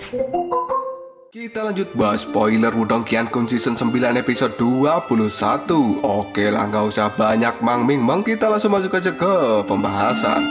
Kita lanjut bahas spoiler Wudong Qiankun Season 9 episode 21. Oke lah, nggak usah banyak Mang Ming Mang, kita langsung masuk aja ke pembahasan.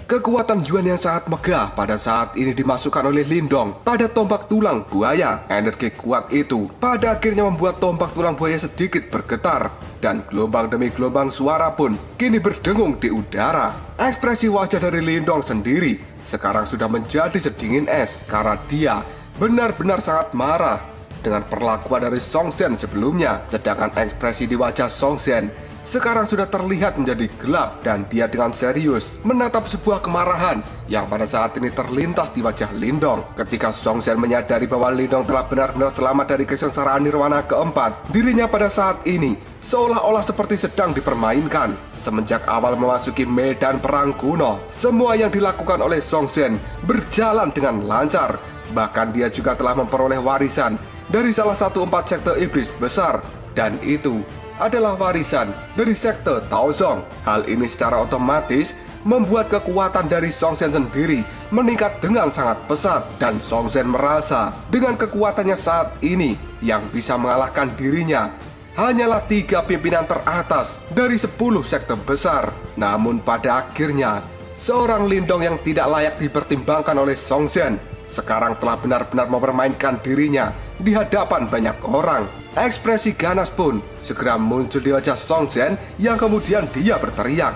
Kekuatan Yuan yang sangat megah pada saat ini dimasukkan oleh Lindong pada tombak tulang buaya. Energi kuat itu pada akhirnya membuat tombak tulang buaya sedikit bergetar, dan gelombang demi gelombang suara pun kini berdengung di udara. Ekspresi wajah dari Lindong sendiri sekarang sudah menjadi sedingin es karena dia benar-benar sangat marah dengan perlakuan dari Song Zhen sebelumnya. Sedangkan ekspresi di wajah Song Zhen sekarang sudah terlihat menjadi gelap, dan dia dengan serius menatap sebuah kemarahan yang pada saat ini terlintas di wajah Lindong. Ketika Song Zhen menyadari bahwa Lindong telah benar-benar selamat dari kesengsaraan nirwana keempat, dirinya pada saat ini seolah-olah seperti sedang dipermainkan. Semenjak awal memasuki medan perang kuno, semua yang dilakukan oleh Song Zhen berjalan dengan lancar. Bahkan dia juga telah memperoleh warisan dari salah satu 4 sekte iblis besar, dan itu adalah warisan dari sekte Taozong. Hal ini secara otomatis membuat kekuatan dari Song Zhen sendiri meningkat dengan sangat pesat, dan Song Zhen merasa dengan kekuatannya saat ini yang bisa mengalahkan dirinya hanyalah 3 pimpinan teratas dari 10 sekte besar. Namun pada akhirnya seorang Lindong yang tidak layak dipertimbangkan oleh Song Zhen sekarang telah benar-benar mempermainkan dirinya di hadapan banyak orang. Ekspresi ganas pun segera muncul di wajah Song Zhen yang kemudian dia berteriak,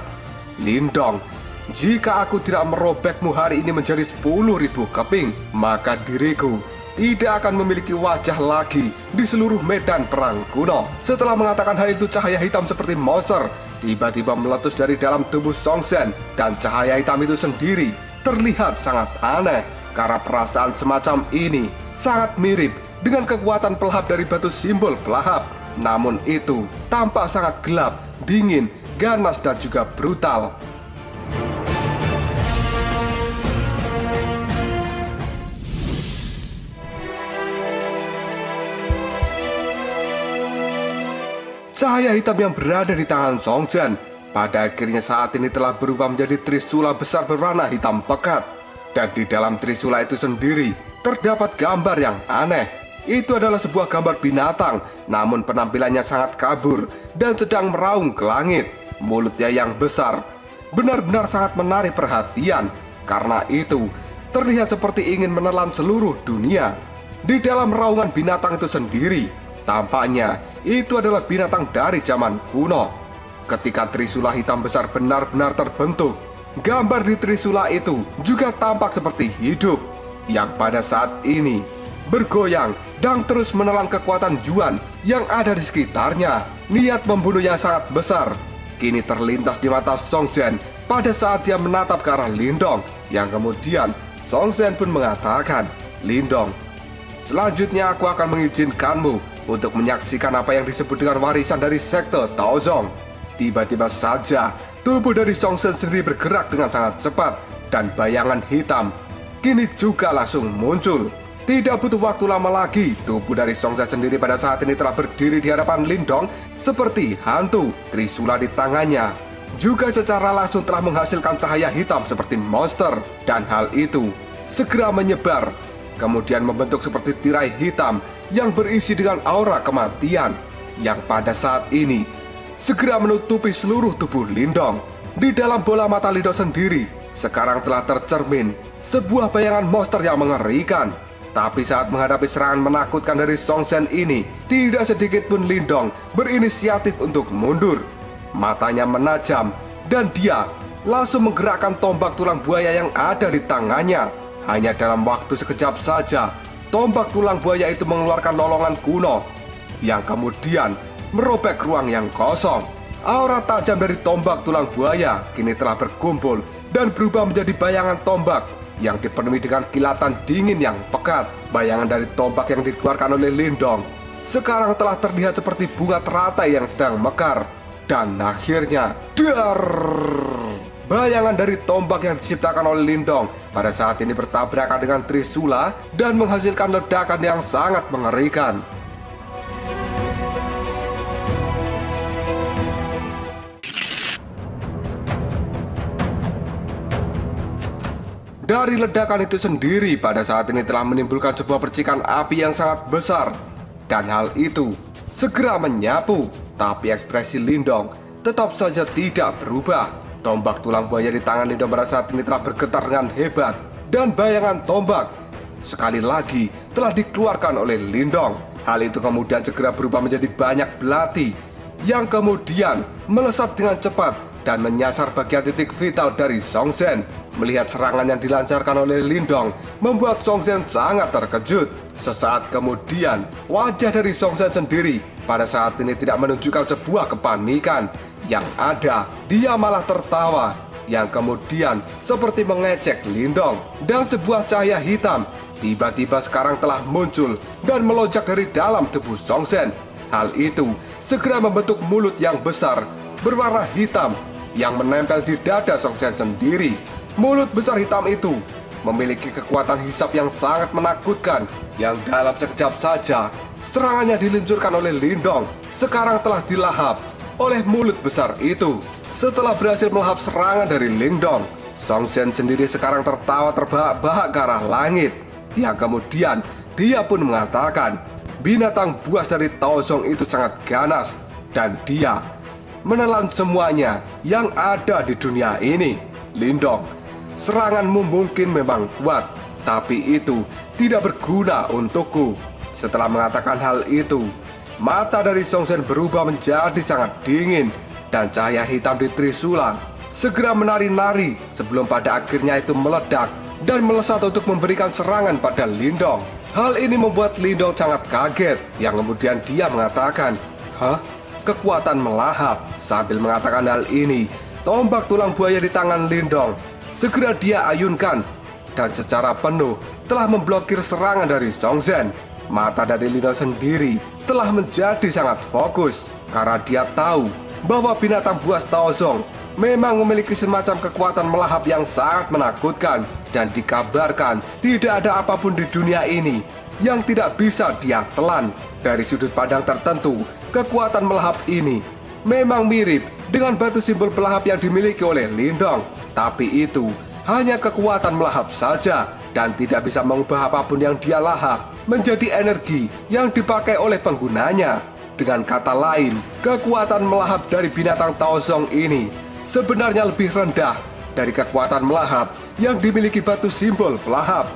"Lindong, jika aku tidak merobekmu hari ini menjadi 10.000 keping, maka diriku tidak akan memiliki wajah lagi di seluruh medan perang kuno." Setelah mengatakan hal itu, cahaya hitam seperti monster tiba-tiba meletus dari dalam tubuh Song Zhen, dan cahaya hitam itu sendiri terlihat sangat aneh karena perasaan semacam ini sangat mirip dengan kekuatan pelahap dari batu simbol pelahap. Namun itu tampak sangat gelap, dingin, ganas, dan juga brutal. Cahaya hitam yang berada di tangan Song Zhen pada akhirnya saat ini telah berubah menjadi trisula besar berwarna hitam pekat. Dan di dalam trisula itu sendiri terdapat gambar yang aneh. Itu adalah sebuah gambar binatang, namun penampilannya sangat kabur dan sedang meraung ke langit. Mulutnya yang besar benar-benar sangat menarik perhatian, karena itu terlihat seperti ingin menelan seluruh dunia. Di dalam raungan binatang itu sendiri, tampaknya itu adalah binatang dari zaman kuno. Ketika trisula hitam besar benar-benar terbentuk, gambar di trisula itu juga tampak seperti hidup, yang pada saat ini bergoyang dan terus menelan kekuatan Yuan yang ada di sekitarnya. Niat membunuh yang sangat besar kini terlintas di mata Song Zhen pada saat dia menatap ke arah Lindong, yang kemudian Song Zhen pun mengatakan, "Lindong, selanjutnya aku akan mengizinkanmu untuk menyaksikan apa yang disebut dengan warisan dari sekte Taozong." Tiba-tiba saja tubuh dari Song Zhen sendiri bergerak dengan sangat cepat, dan bayangan hitam kini juga langsung muncul. Tidak butuh waktu lama lagi, tubuh dari Song Zhen sendiri pada saat ini telah berdiri di hadapan Lindong seperti hantu. Trisula di tangannya juga secara langsung telah menghasilkan cahaya hitam seperti monster, dan hal itu segera menyebar, kemudian membentuk seperti tirai hitam yang berisi dengan aura kematian, yang pada saat ini segera menutupi seluruh tubuh Lindong. Di dalam bola mata Lindong sendiri sekarang telah tercermin sebuah bayangan monster yang mengerikan. Tapi saat menghadapi serangan menakutkan dari Song Zhen ini, tidak sedikit pun Lindong berinisiatif untuk mundur. Matanya menajam, dan dia langsung menggerakkan tombak tulang buaya yang ada di tangannya. Hanya dalam waktu sekejap saja, tombak tulang buaya itu mengeluarkan lolongan kuno yang kemudian merobek ruang yang kosong. Aura tajam dari tombak tulang buaya kini telah berkumpul dan berubah menjadi bayangan tombak yang dipenuhi dengan kilatan dingin yang pekat. Bayangan dari tombak yang dikeluarkan oleh Lindong sekarang telah terlihat seperti bunga teratai yang sedang mekar. Dan akhirnya, dar! Bayangan dari tombak yang diciptakan oleh Lindong pada saat ini bertabrakan dengan trisula dan menghasilkan ledakan yang sangat mengerikan. dari ledakan itu sendiri pada saat ini telah menimbulkan sebuah percikan api yang sangat besar. Dan hal itu segera menyapu, tapi ekspresi Lindong tetap saja tidak berubah. Tombak tulang buaya di tangan Lindong pada saat ini telah bergetar dengan hebat. Dan bayangan tombak sekali lagi telah dikeluarkan oleh Lindong. Hal itu kemudian segera berubah menjadi banyak belati yang kemudian melesat dengan cepat dan menyasar bagian titik vital dari Song Zhen. Melihat serangan yang dilancarkan oleh Lindong membuat Song Zhen sangat terkejut. Sesaat kemudian wajah dari Song Zhen sendiri pada saat ini tidak menunjukkan sebuah kepanikan. Yang ada dia malah tertawa, yang kemudian seperti mengecek Lindong. Dan sebuah cahaya hitam tiba-tiba sekarang telah muncul dan melonjak dari dalam tubuh Song Zhen. Hal itu segera membentuk mulut yang besar berwarna hitam yang menempel di dada Song Zhen sendiri. Mulut besar hitam itu memiliki kekuatan hisap yang sangat menakutkan, yang dalam sekejap saja serangannya diluncurkan oleh Lindong sekarang telah dilahap oleh mulut besar itu. Setelah berhasil melahap serangan dari Lindong, Song Zhen sendiri sekarang tertawa terbahak-bahak ke arah langit. Yang kemudian dia pun mengatakan, binatang buas dari Taozong itu sangat ganas dan dia menelan semuanya yang ada di dunia ini. Lindong, seranganmu mungkin memang kuat, tapi itu tidak berguna untukku. Setelah mengatakan hal itu, mata dari Song Zhen berubah menjadi sangat dingin dan cahaya hitam di Trisula segera menari-nari sebelum pada akhirnya itu meledak dan melesat untuk memberikan serangan pada Lindong. Hal ini membuat Lindong sangat kaget, yang kemudian dia mengatakan, "Hah? Kekuatan melahap." Sambil mengatakan hal ini, tombak tulang buaya di tangan Lindong segera dia ayunkan dan secara penuh telah memblokir serangan dari Song Zhen. Mata dari Lindong sendiri telah menjadi sangat fokus karena dia tahu bahwa binatang buas Taozong memang memiliki semacam kekuatan melahap yang sangat menakutkan. Dan dikabarkan tidak ada apapun di dunia ini yang tidak bisa dia telan. Dari sudut pandang tertentu, kekuatan melahap ini memang mirip dengan batu simbol pelahap yang dimiliki oleh Lindong. Tapi itu hanya kekuatan melahap saja dan tidak bisa mengubah apapun yang dia lahap menjadi energi yang dipakai oleh penggunanya. Dengan kata lain, kekuatan melahap dari binatang Taozong ini sebenarnya lebih rendah dari kekuatan melahap yang dimiliki batu simbol pelahap.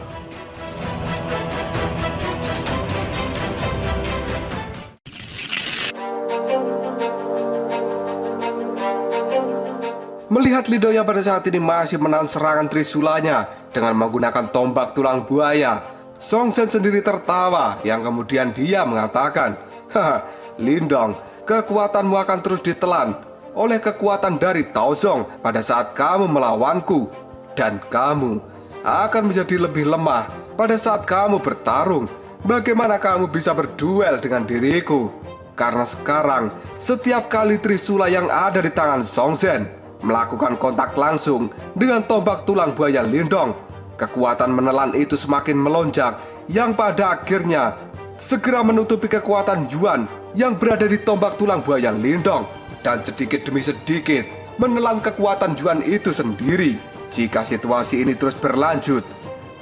Melihat Lindong yang pada saat ini masih menahan serangan Trisulanya dengan menggunakan tombak tulang buaya, Song Zhen sendiri tertawa, yang kemudian dia mengatakan, "Haha, Lindong, kekuatanmu akan terus ditelan oleh kekuatan dari Taozong pada saat kamu melawanku. Dan kamu akan menjadi lebih lemah pada saat kamu bertarung. Bagaimana kamu bisa berduel dengan diriku? Karena sekarang setiap kali Trisula yang ada di tangan Song Zhen melakukan kontak langsung dengan tombak tulang buaya Lindong, kekuatan menelan itu semakin melonjak, yang pada akhirnya segera menutupi kekuatan Yuan yang berada di tombak tulang buaya Lindong, dan sedikit demi sedikit menelan kekuatan Yuan itu sendiri. Jika situasi ini terus berlanjut,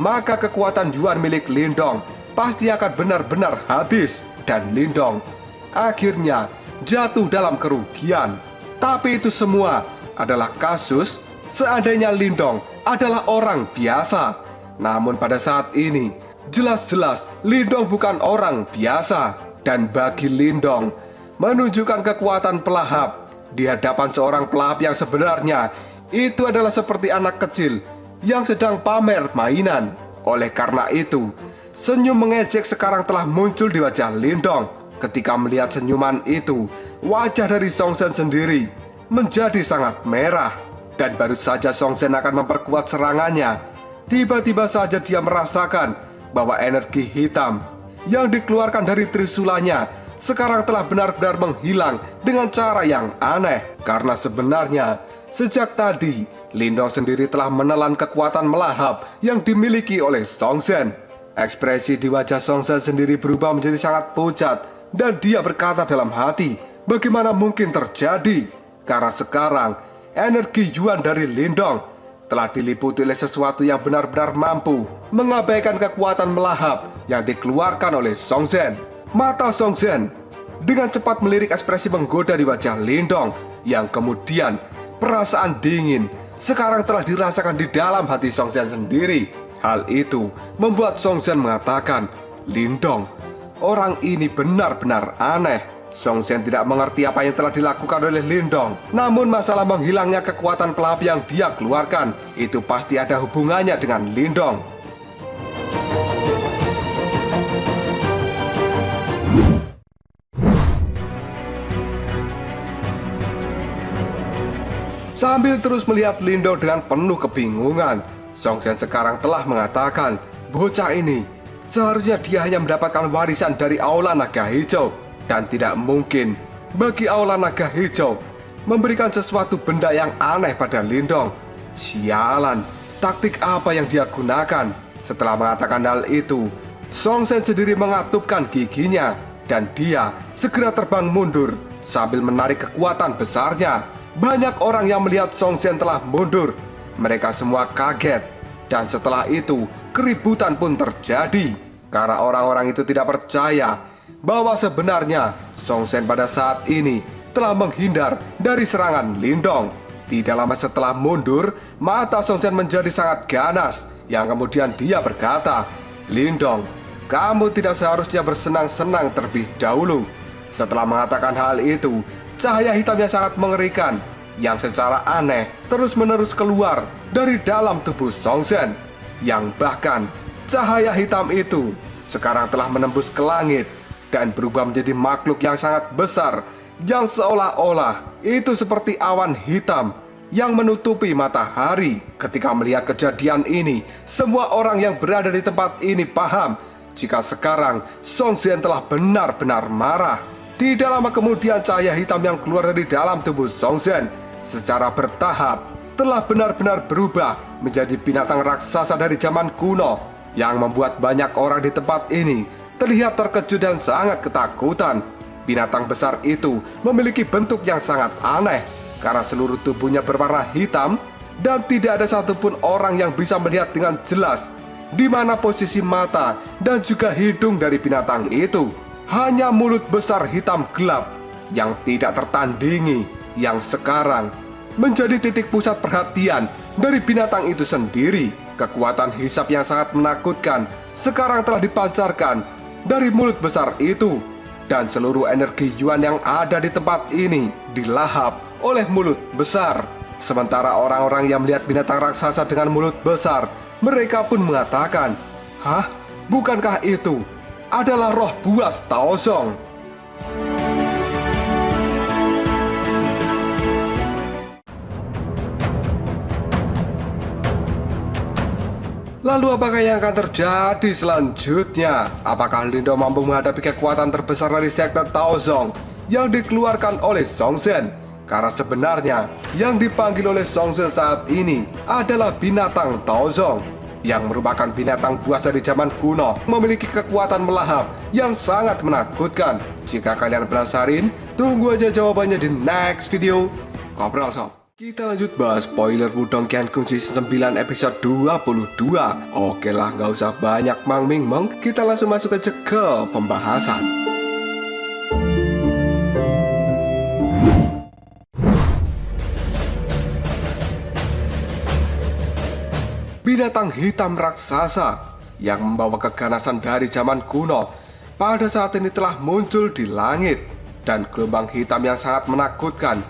maka kekuatan Yuan milik Lindong pasti akan benar-benar habis, dan Lindong akhirnya jatuh dalam kerugian. Tapi itu semua adalah kasus seandainya Lindong adalah orang biasa. Namun pada saat ini jelas-jelas Lindong bukan orang biasa. Dan bagi Lindong, menunjukkan kekuatan pelahap di hadapan seorang pelahap yang sebenarnya itu adalah seperti anak kecil yang sedang pamer mainan. Oleh karena itu, senyum mengejek sekarang telah muncul di wajah Lindong. Ketika melihat senyuman itu, wajah dari Song Zhen sendiri menjadi sangat merah. Dan baru saja Song Zhen akan memperkuat serangannya, tiba-tiba saja dia merasakan bahwa energi hitam yang dikeluarkan dari Trisulanya sekarang telah benar-benar menghilang dengan cara yang aneh. Karena sebenarnya sejak tadi Lindong sendiri telah menelan kekuatan melahap yang dimiliki oleh Song Zhen. Ekspresi di wajah Song Zhen sendiri berubah menjadi sangat pucat, dan dia berkata dalam hati, bagaimana mungkin terjadi? Karena sekarang energi Yuan dari Lindong telah diliputi oleh sesuatu yang benar-benar mampu mengabaikan kekuatan melahap yang dikeluarkan oleh Song Zhen. Mata Song Zhen dengan cepat melirik ekspresi menggoda di wajah Lindong, yang kemudian perasaan dingin sekarang telah dirasakan di dalam hati Song Zhen sendiri. Hal itu membuat Song Zhen mengatakan, "Lindong, orang ini benar-benar aneh." Song Zhen tidak mengerti apa yang telah dilakukan oleh Lindong. Namun masalah menghilangnya kekuatan pelahap yang dia keluarkan itu pasti ada hubungannya dengan Lindong. Sambil terus melihat Lindong dengan penuh kebingungan, Song Zhen sekarang telah mengatakan, bocah ini seharusnya dia hanya mendapatkan warisan dari Aula Naga Hijau, dan tidak mungkin bagi Aula Naga Hijau memberikan sesuatu benda yang aneh pada Lindong. Sialan, taktik apa yang dia gunakan? Setelah mengatakan hal itu, Song Zhen sendiri mengatupkan giginya dan dia segera terbang mundur sambil menarik kekuatan besarnya. Banyak orang yang melihat Song Zhen telah mundur. Mereka semua kaget, dan setelah itu keributan pun terjadi karena orang-orang itu tidak percaya bahwa sebenarnya Song Zhen pada saat ini telah menghindar dari serangan Lindong. Tidak lama setelah mundur, mata Song Zhen menjadi sangat ganas, yang kemudian dia berkata, "Lindong, kamu tidak seharusnya bersenang-senang terlebih dahulu." Setelah mengatakan hal itu, cahaya hitam yang sangat mengerikan yang secara aneh terus-menerus keluar dari dalam tubuh Song Zhen, yang bahkan cahaya hitam itu sekarang telah menembus ke langit dan berubah menjadi makhluk yang sangat besar, yang seolah-olah itu seperti awan hitam yang menutupi matahari. Ketika melihat kejadian ini, semua orang yang berada di tempat ini paham jika sekarang Song Zhen telah benar-benar marah. Tidak lama kemudian cahaya hitam yang keluar dari dalam tubuh Song Zhen secara bertahap telah benar-benar berubah menjadi binatang raksasa dari zaman kuno, yang membuat banyak orang di tempat ini terlihat terkejut dan sangat ketakutan. Binatang besar itu memiliki bentuk yang sangat aneh karena seluruh tubuhnya berwarna hitam, dan tidak ada satupun orang yang bisa melihat dengan jelas di mana posisi mata dan juga hidung dari binatang itu. Hanya mulut besar hitam gelap yang tidak tertandingi yang sekarang menjadi titik pusat perhatian dari binatang itu sendiri. Kekuatan hisap yang sangat menakutkan sekarang telah dipancarkan dari mulut besar itu, dan seluruh energi Yuan yang ada di tempat ini dilahap oleh mulut besar. Sementara orang-orang yang melihat binatang raksasa dengan mulut besar, mereka pun mengatakan, "Hah? Bukankah itu adalah roh buas Taozong?" Lalu apakah yang akan terjadi selanjutnya? Apakah Lindong mampu menghadapi kekuatan terbesar dari sekte Taozong yang dikeluarkan oleh Song Zhen? Karena sebenarnya yang dipanggil oleh Song Zhen saat ini adalah binatang Taozong, yang merupakan binatang buas dari zaman kuno, memiliki kekuatan melahap yang sangat menakutkan. Jika kalian penasaran, tunggu aja jawabannya di next video. Ngobrol sob. Kita lanjut bahas spoiler Wudong Qiankun Season 9 episode 22. Oke lah, gak usah banyak Mang Ming Meng, kita langsung masuk aja ke pembahasan. Binatang hitam raksasa yang membawa keganasan dari zaman kuno pada saat ini telah muncul di langit, dan gelombang hitam yang sangat menakutkan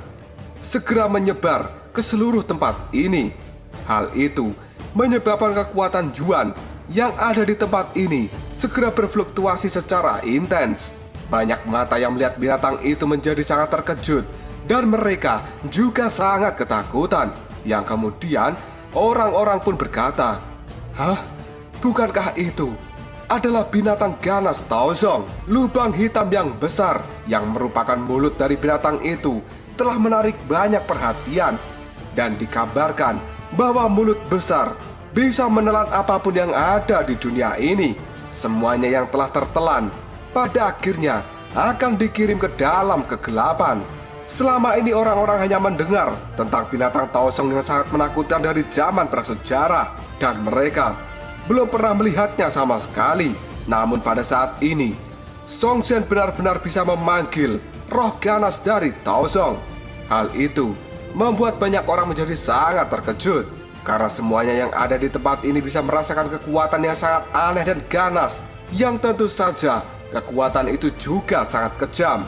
segera menyebar ke seluruh tempat ini. Hal itu menyebabkan kekuatan Yuan yang ada di tempat ini segera berfluktuasi secara intens. Banyak mata yang melihat binatang itu menjadi sangat terkejut, dan mereka juga sangat ketakutan. Yang kemudian orang-orang pun berkata, "Hah? Bukankah itu adalah binatang ganas Taozong?" Lubang hitam yang besar yang merupakan mulut dari binatang itu telah menarik banyak perhatian, dan dikabarkan bahwa mulut besar bisa menelan apapun yang ada di dunia ini. Semuanya yang telah tertelan pada akhirnya akan dikirim ke dalam kegelapan. Selama ini orang-orang hanya mendengar tentang binatang Taozong yang sangat menakutkan dari zaman prasejarah, dan mereka belum pernah melihatnya sama sekali. Namun pada saat ini, Song Zhen benar-benar bisa memanggil roh ganas dari Taozong. Hal itu membuat banyak orang menjadi sangat terkejut, karena semuanya yang ada di tempat ini bisa merasakan kekuatan yang sangat aneh dan ganas, yang tentu saja kekuatan itu juga sangat kejam.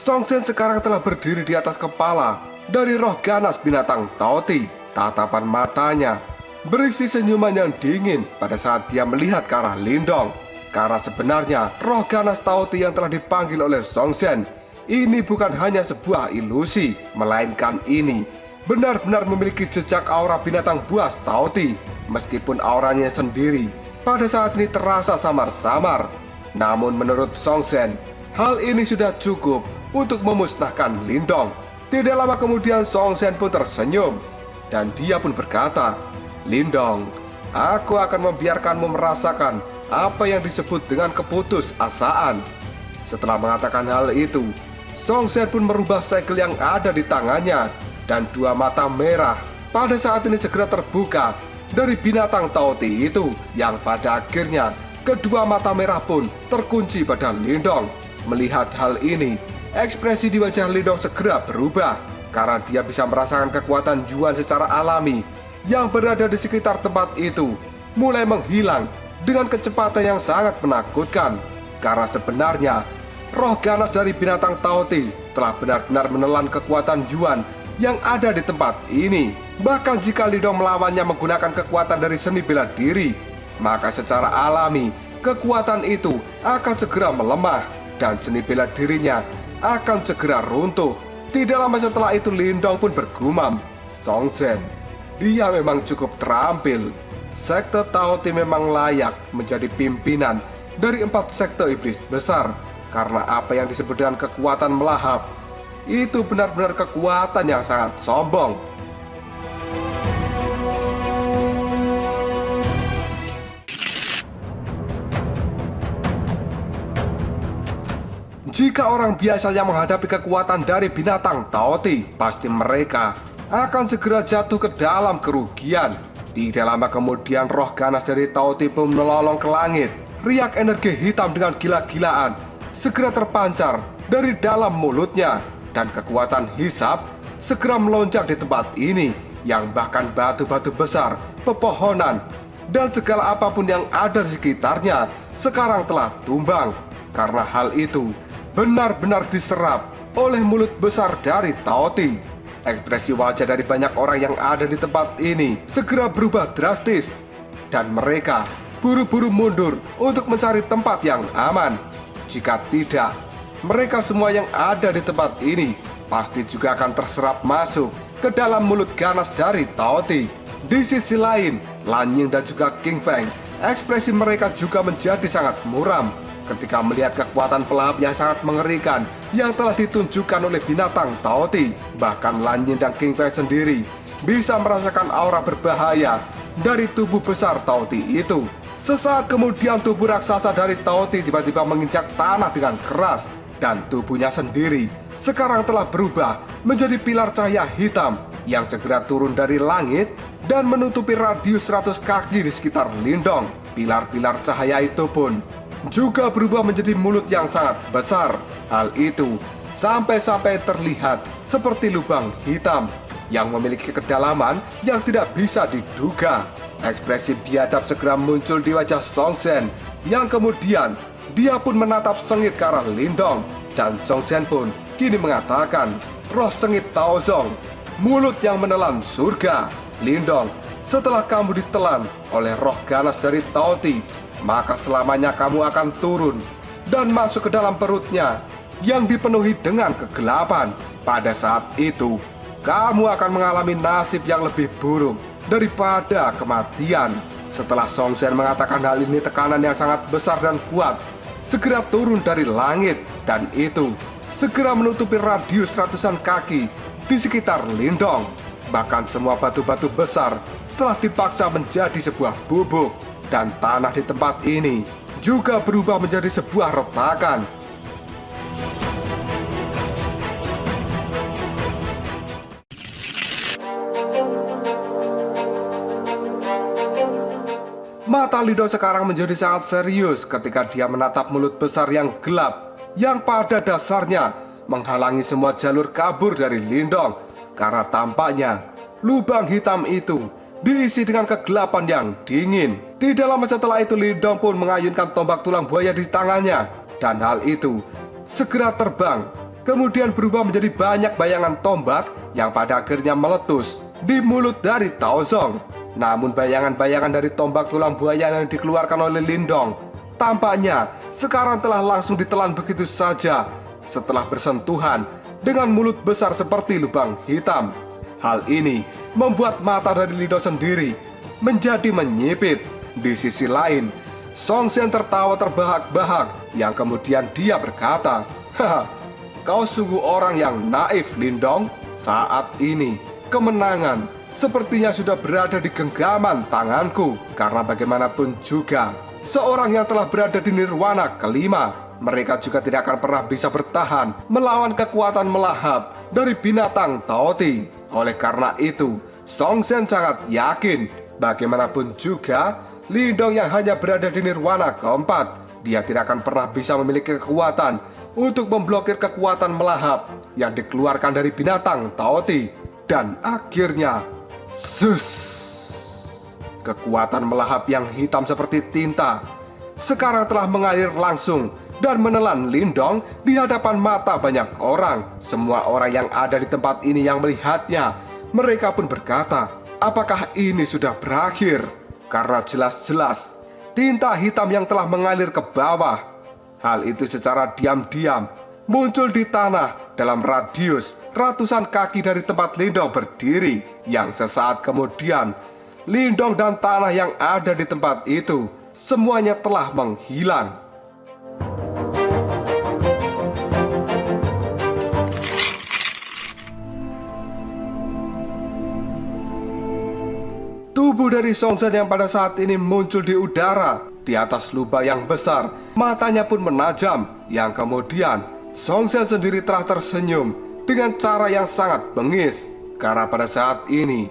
Song Zhen sekarang telah berdiri di atas kepala dari roh ganas binatang Taoti. Tatapan matanya berisi senyuman yang dingin pada saat dia melihat ke arah Lindong. Karena sebenarnya roh ganas Taoti yang telah dipanggil oleh Song Zhen ini bukan hanya sebuah ilusi, melainkan ini benar-benar memiliki jejak aura binatang buas Taoti. Meskipun auranya sendiri pada saat ini terasa samar-samar, namun menurut Song Zhen, hal ini sudah cukup untuk memusnahkan Lindong. Tidak lama kemudian Song Zhen pun tersenyum, dan dia pun berkata, "Lindong, aku akan membiarkanmu merasakan apa yang disebut dengan keputusasaan." Setelah mengatakan hal itu, Song Zhen pun merubah segel yang ada di tangannya, dan dua mata merah pada saat ini segera terbuka dari binatang Taoti itu, yang pada akhirnya kedua mata merah pun terkunci pada Lindong. Melihat hal ini, ekspresi di wajah Lindong segera berubah, karena dia bisa merasakan kekuatan Yuan secara alami yang berada di sekitar tempat itu mulai menghilang dengan kecepatan yang sangat menakutkan. Karena sebenarnya roh ganas dari binatang Taoti telah benar-benar menelan kekuatan Yuan yang ada di tempat ini. Bahkan jika Lindong melawannya menggunakan kekuatan dari seni bela diri, maka secara alami kekuatan itu akan segera melemah dan seni bela dirinya akan segera runtuh. Tidak lama setelah itu Lindong pun bergumam, "Song Zhen, dia memang cukup terampil. Sekte Taoti memang layak menjadi pimpinan dari 4 sekte iblis besar, karena apa yang disebut dengan kekuatan melahap itu benar-benar kekuatan yang sangat sombong." Jika orang biasa yang menghadapi kekuatan dari binatang Taoti, pasti mereka akan segera jatuh ke dalam kerugian. Tidak lama kemudian roh ganas dari Taoti pun melolong ke langit. Riak energi hitam dengan gila-gilaan segera terpancar dari dalam mulutnya, dan kekuatan hisap segera melonjak di tempat ini, yang bahkan batu-batu besar, pepohonan, dan segala apapun yang ada di sekitarnya sekarang telah tumbang. Karena hal itu benar-benar diserap oleh mulut besar dari Taoti. Ekspresi wajah dari banyak orang yang ada di tempat ini segera berubah drastis, dan mereka buru-buru mundur untuk mencari tempat yang aman. Jika tidak, mereka semua yang ada di tempat ini pasti juga akan terserap masuk ke dalam mulut ganas dari Taoti. Di sisi lain, Lan Ying dan juga King Feng, ekspresi mereka juga menjadi sangat muram ketika melihat kekuatan pelahap yang sangat mengerikan yang telah ditunjukkan oleh binatang Taoti. Bahkan Lan Ying dan King Feng sendiri bisa merasakan aura berbahaya dari tubuh besar Taoti itu. Sesaat kemudian tubuh raksasa dari Taoti tiba-tiba menginjak tanah dengan keras, dan tubuhnya sendiri sekarang telah berubah menjadi pilar cahaya hitam yang segera turun dari langit dan menutupi radius 100 kaki di sekitar Lindong. Pilar-pilar cahaya itu pun juga berubah menjadi mulut yang sangat besar. Hal itu sampai-sampai terlihat seperti lubang hitam yang memiliki kedalaman yang tidak bisa diduga. Ekspresi biadab segera muncul di wajah Song Zhen, yang kemudian dia pun menatap sengit ke arah Lindong. Dan Song Zhen pun kini mengatakan, "Roh sengit Taozong, mulut yang menelan surga. Lindong, setelah kamu ditelan oleh roh ganas dari Taoti, maka selamanya kamu akan turun dan masuk ke dalam perutnya yang dipenuhi dengan kegelapan. Pada saat itu, kamu akan mengalami nasib yang lebih buruk daripada kematian." Setelah Song Zhen mengatakan hal ini, tekanan yang sangat besar dan kuat segera turun dari langit, dan itu segera menutupi radius ratusan kaki di sekitar Lindong. Bahkan semua batu-batu besar telah dipaksa menjadi sebuah bubuk, dan tanah di tempat ini juga berubah menjadi sebuah retakan. Mata Lindong sekarang menjadi sangat serius ketika dia menatap mulut besar yang gelap, yang pada dasarnya menghalangi semua jalur kabur dari Lindong. Karena tampaknya lubang hitam itu diisi dengan kegelapan yang dingin. Tidak lama setelah itu Lindong pun mengayunkan tombak tulang buaya di tangannya, dan hal itu segera terbang, kemudian berubah menjadi banyak bayangan tombak yang pada akhirnya meletus di mulut dari Taozong. Namun bayangan-bayangan dari tombak tulang buaya yang dikeluarkan oleh Lindong tampaknya sekarang telah langsung ditelan begitu saja setelah bersentuhan dengan mulut besar seperti lubang hitam. Hal ini membuat mata dari Lindong sendiri menjadi menyipit. Di sisi lain, Song Shen tertawa terbahak-bahak yang kemudian dia berkata, "Haha, kau sungguh orang yang naif, Lindong. Saat ini kemenangan sepertinya sudah berada di genggaman tanganku. Karena bagaimanapun juga, seorang yang telah berada di nirwana kelima, mereka juga tidak akan pernah bisa bertahan melawan kekuatan melahap dari binatang Taoti. Oleh karena itu, Song Shen sangat yakin bagaimanapun juga Lindong yang hanya berada di nirwana keempat, dia tidak akan pernah bisa memiliki kekuatan untuk memblokir kekuatan melahap yang dikeluarkan dari binatang Taoti." Dan akhirnya, sus! Kekuatan melahap yang hitam seperti tinta sekarang telah mengalir langsung dan menelan Lindong di hadapan mata banyak orang. Semua orang yang ada di tempat ini yang melihatnya, mereka pun berkata, apakah ini sudah berakhir? Karena jelas-jelas tinta hitam yang telah mengalir ke bawah. Hal itu secara diam-diam muncul di tanah dalam radius ratusan kaki dari tempat Lindong berdiri, yang sesaat kemudian Lindong dan tanah yang ada di tempat itu semuanya telah menghilang. Tubuh dari Song Shen yang pada saat ini muncul di udara di atas lubang yang besar, matanya pun menajam, yang kemudian Song Shen sendiri telah tersenyum dengan cara yang sangat bengis. Karena pada saat ini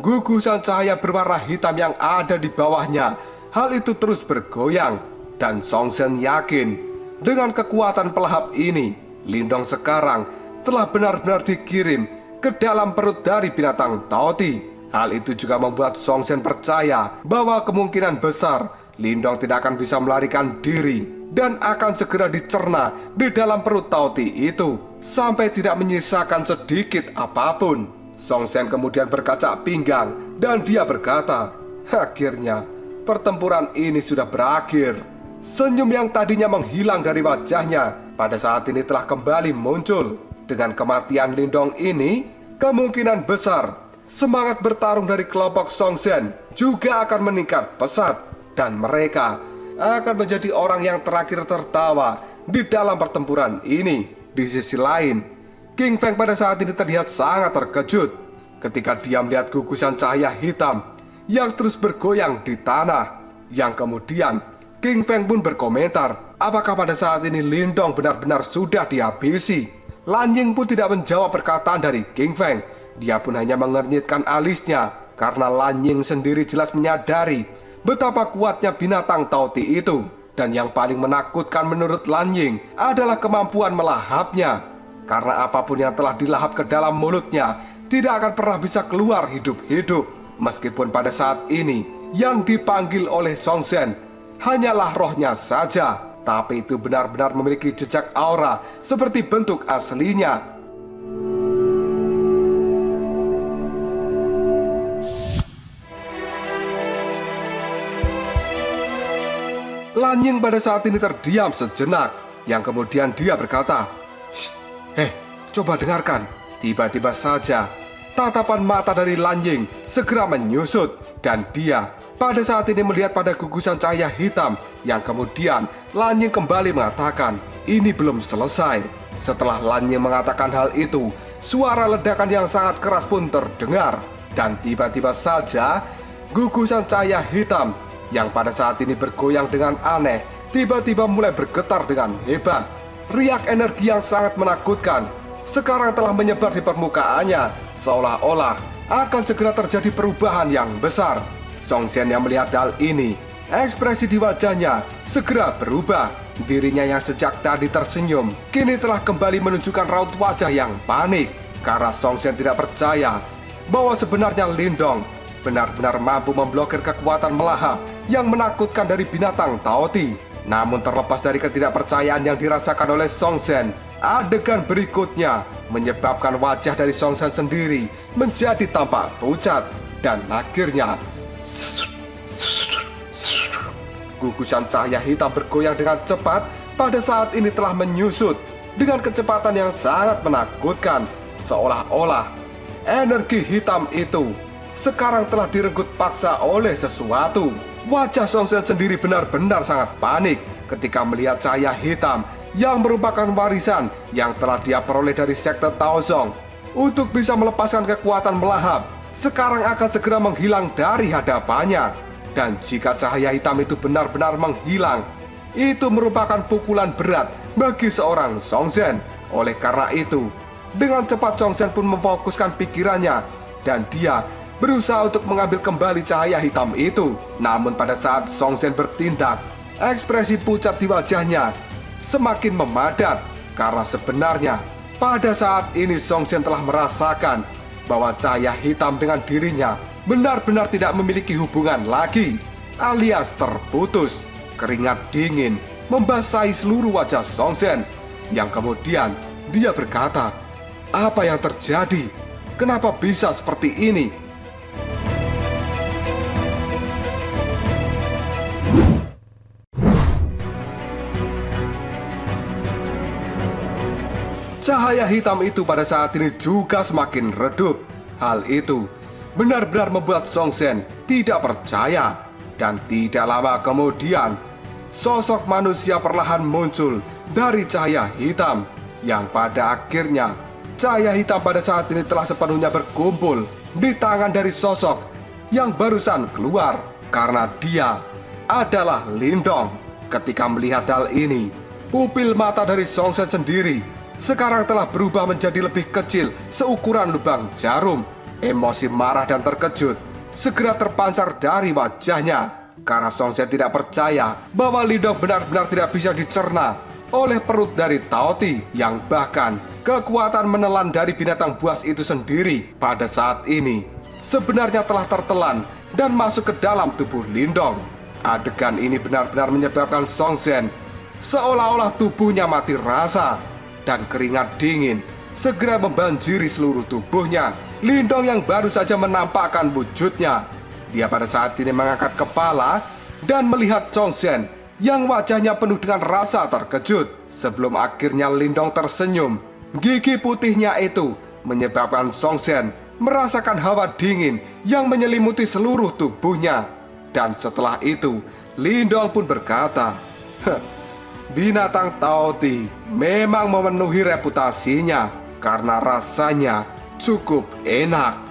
gugusan cahaya berwarna hitam yang ada di bawahnya, hal itu terus bergoyang. Dan Song Shen yakin dengan kekuatan pelahap ini, Lindong sekarang telah benar-benar dikirim ke dalam perut dari binatang Taoti. Hal itu juga membuat Song Shen percaya bahwa kemungkinan besar Lindong tidak akan bisa melarikan diri dan akan segera dicerna di dalam perut Taoti itu sampai tidak menyisakan sedikit apapun. Song Shen kemudian berkacak pinggang dan dia berkata, akhirnya pertempuran ini sudah berakhir. Senyum yang tadinya menghilang dari wajahnya pada saat ini telah kembali muncul. Dengan kematian Lindong ini, kemungkinan besar semangat bertarung dari kelompok Song Shen juga akan meningkat pesat, dan mereka akan menjadi orang yang terakhir tertawa di dalam pertempuran ini. Di sisi lain, King Feng pada saat ini terlihat sangat terkejut ketika dia melihat gugusan cahaya hitam yang terus bergoyang di tanah. Yang kemudian King Feng pun berkomentar, apakah pada saat ini Lindong benar-benar sudah dihabisi? Lan Ying pun tidak menjawab perkataan dari King Feng. Dia pun hanya mengernyitkan alisnya karena Lan Ying sendiri jelas menyadari betapa kuatnya binatang Taoti itu. Dan yang paling menakutkan menurut Lan Ying adalah kemampuan melahapnya. Karena apapun yang telah dilahap ke dalam mulutnya tidak akan pernah bisa keluar hidup-hidup. Meskipun pada saat ini yang dipanggil oleh Song Shen hanyalah rohnya saja, tapi itu benar-benar memiliki jejak aura seperti bentuk aslinya. Lan Ying pada saat ini terdiam sejenak, yang kemudian dia berkata, coba dengarkan. Tiba-tiba saja tatapan mata dari Lan Ying segera menyusut, dan dia pada saat ini melihat pada gugusan cahaya hitam, yang kemudian Lan Ying kembali mengatakan, ini belum selesai. Setelah Lan Ying mengatakan hal itu, suara ledakan yang sangat keras pun terdengar. Dan tiba-tiba saja, gugusan cahaya hitam yang pada saat ini bergoyang dengan aneh, tiba-tiba mulai bergetar dengan hebat. Riak energi yang sangat menakutkan sekarang telah menyebar di permukaannya, seolah-olah akan segera terjadi perubahan yang besar. Song Xian yang melihat hal ini, ekspresi di wajahnya segera berubah. Dirinya yang sejak tadi tersenyum, kini telah kembali menunjukkan raut wajah yang panik. Karena Song Xian tidak percaya bahwa sebenarnya Lindong benar-benar mampu memblokir kekuatan melahap yang menakutkan dari binatang Taoti. Namun terlepas dari ketidakpercayaan yang dirasakan oleh Song Xian, adegan berikutnya menyebabkan wajah dari Song Xian sendiri menjadi tampak pucat. Dan akhirnya gugusan cahaya hitam bergoyang dengan cepat pada saat ini telah menyusut dengan kecepatan yang sangat menakutkan. Seolah-olah energi hitam itu sekarang telah direnggut paksa oleh sesuatu. Wajah Song Xian sendiri benar-benar sangat panik ketika melihat cahaya hitam yang merupakan warisan yang telah dia peroleh dari sekte Taozong. Untuk bisa melepaskan kekuatan melahap, sekarang akan segera menghilang dari hadapannya. Dan jika cahaya hitam itu benar-benar menghilang, itu merupakan pukulan berat bagi seorang Song Xian. Oleh karena itu, dengan cepat Song Xian pun memfokuskan pikirannya dan dia berusaha untuk mengambil kembali cahaya hitam itu. Namun pada saat Song Xian bertindak, ekspresi pucat di wajahnya semakin memadat. Karena sebenarnya pada saat ini Song Xian telah merasakan bahwa cahaya hitam dengan dirinya benar-benar tidak memiliki hubungan lagi, alias terputus. Keringat dingin membasahi seluruh wajah Song Xian, yang kemudian dia berkata, "Apa yang terjadi? Kenapa bisa seperti ini?" Cahaya hitam itu pada saat ini juga semakin redup. Hal itu benar-benar membuat Song Xian tidak percaya. Dan tidak lama kemudian, sosok manusia perlahan muncul dari cahaya hitam. Yang pada akhirnya, cahaya hitam pada saat ini telah sepenuhnya berkumpul di tangan dari sosok yang barusan keluar. Karena dia adalah Lindong. Ketika melihat hal ini, pupil mata dari Song Xian sendiri sekarang telah berubah menjadi lebih kecil seukuran lubang jarum. Emosi marah dan terkejut segera terpancar dari wajahnya. Karena Song Xian tidak percaya bahwa Lindong benar-benar tidak bisa dicerna oleh perut dari Taoti, yang bahkan kekuatan menelan dari binatang buas itu sendiri pada saat ini sebenarnya telah tertelan dan masuk ke dalam tubuh Lindong. Adegan ini benar-benar menyebabkan Song Xian seolah-olah tubuhnya mati rasa dan keringat dingin segera membanjiri seluruh tubuhnya. Lindong yang baru saja menampakkan wujudnya, dia pada saat ini mengangkat kepala dan melihat Song Xian yang wajahnya penuh dengan rasa terkejut. Sebelum akhirnya Lindong tersenyum, gigi putihnya itu menyebabkan Song Xian merasakan hawa dingin yang menyelimuti seluruh tubuhnya. Dan setelah itu, Lindong pun berkata, binatang Taoti memang memenuhi reputasinya karena rasanya cukup enak.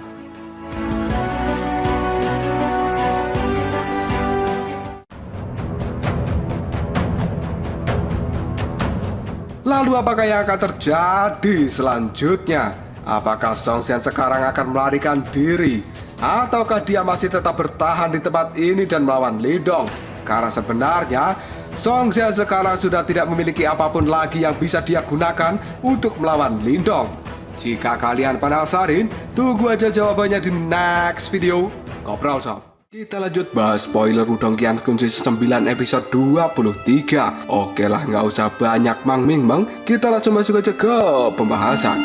Lalu apakah yang akan terjadi selanjutnya? Apakah Song Xian sekarang akan melarikan diri? Ataukah dia masih tetap bertahan di tempat ini dan melawan Lindong? Karena sebenarnya Song Xian sekarang sudah tidak memiliki apapun lagi yang bisa dia gunakan untuk melawan Lindong. Jika kalian penasaran, tunggu aja jawabannya di next video. Ngobrol sob. Kita lanjut bahas spoiler Wudong Qiankun season 9 episode 23. Oke lah, nggak usah banyak mang-ming-mang, kita langsung masuk aja ke pembahasan.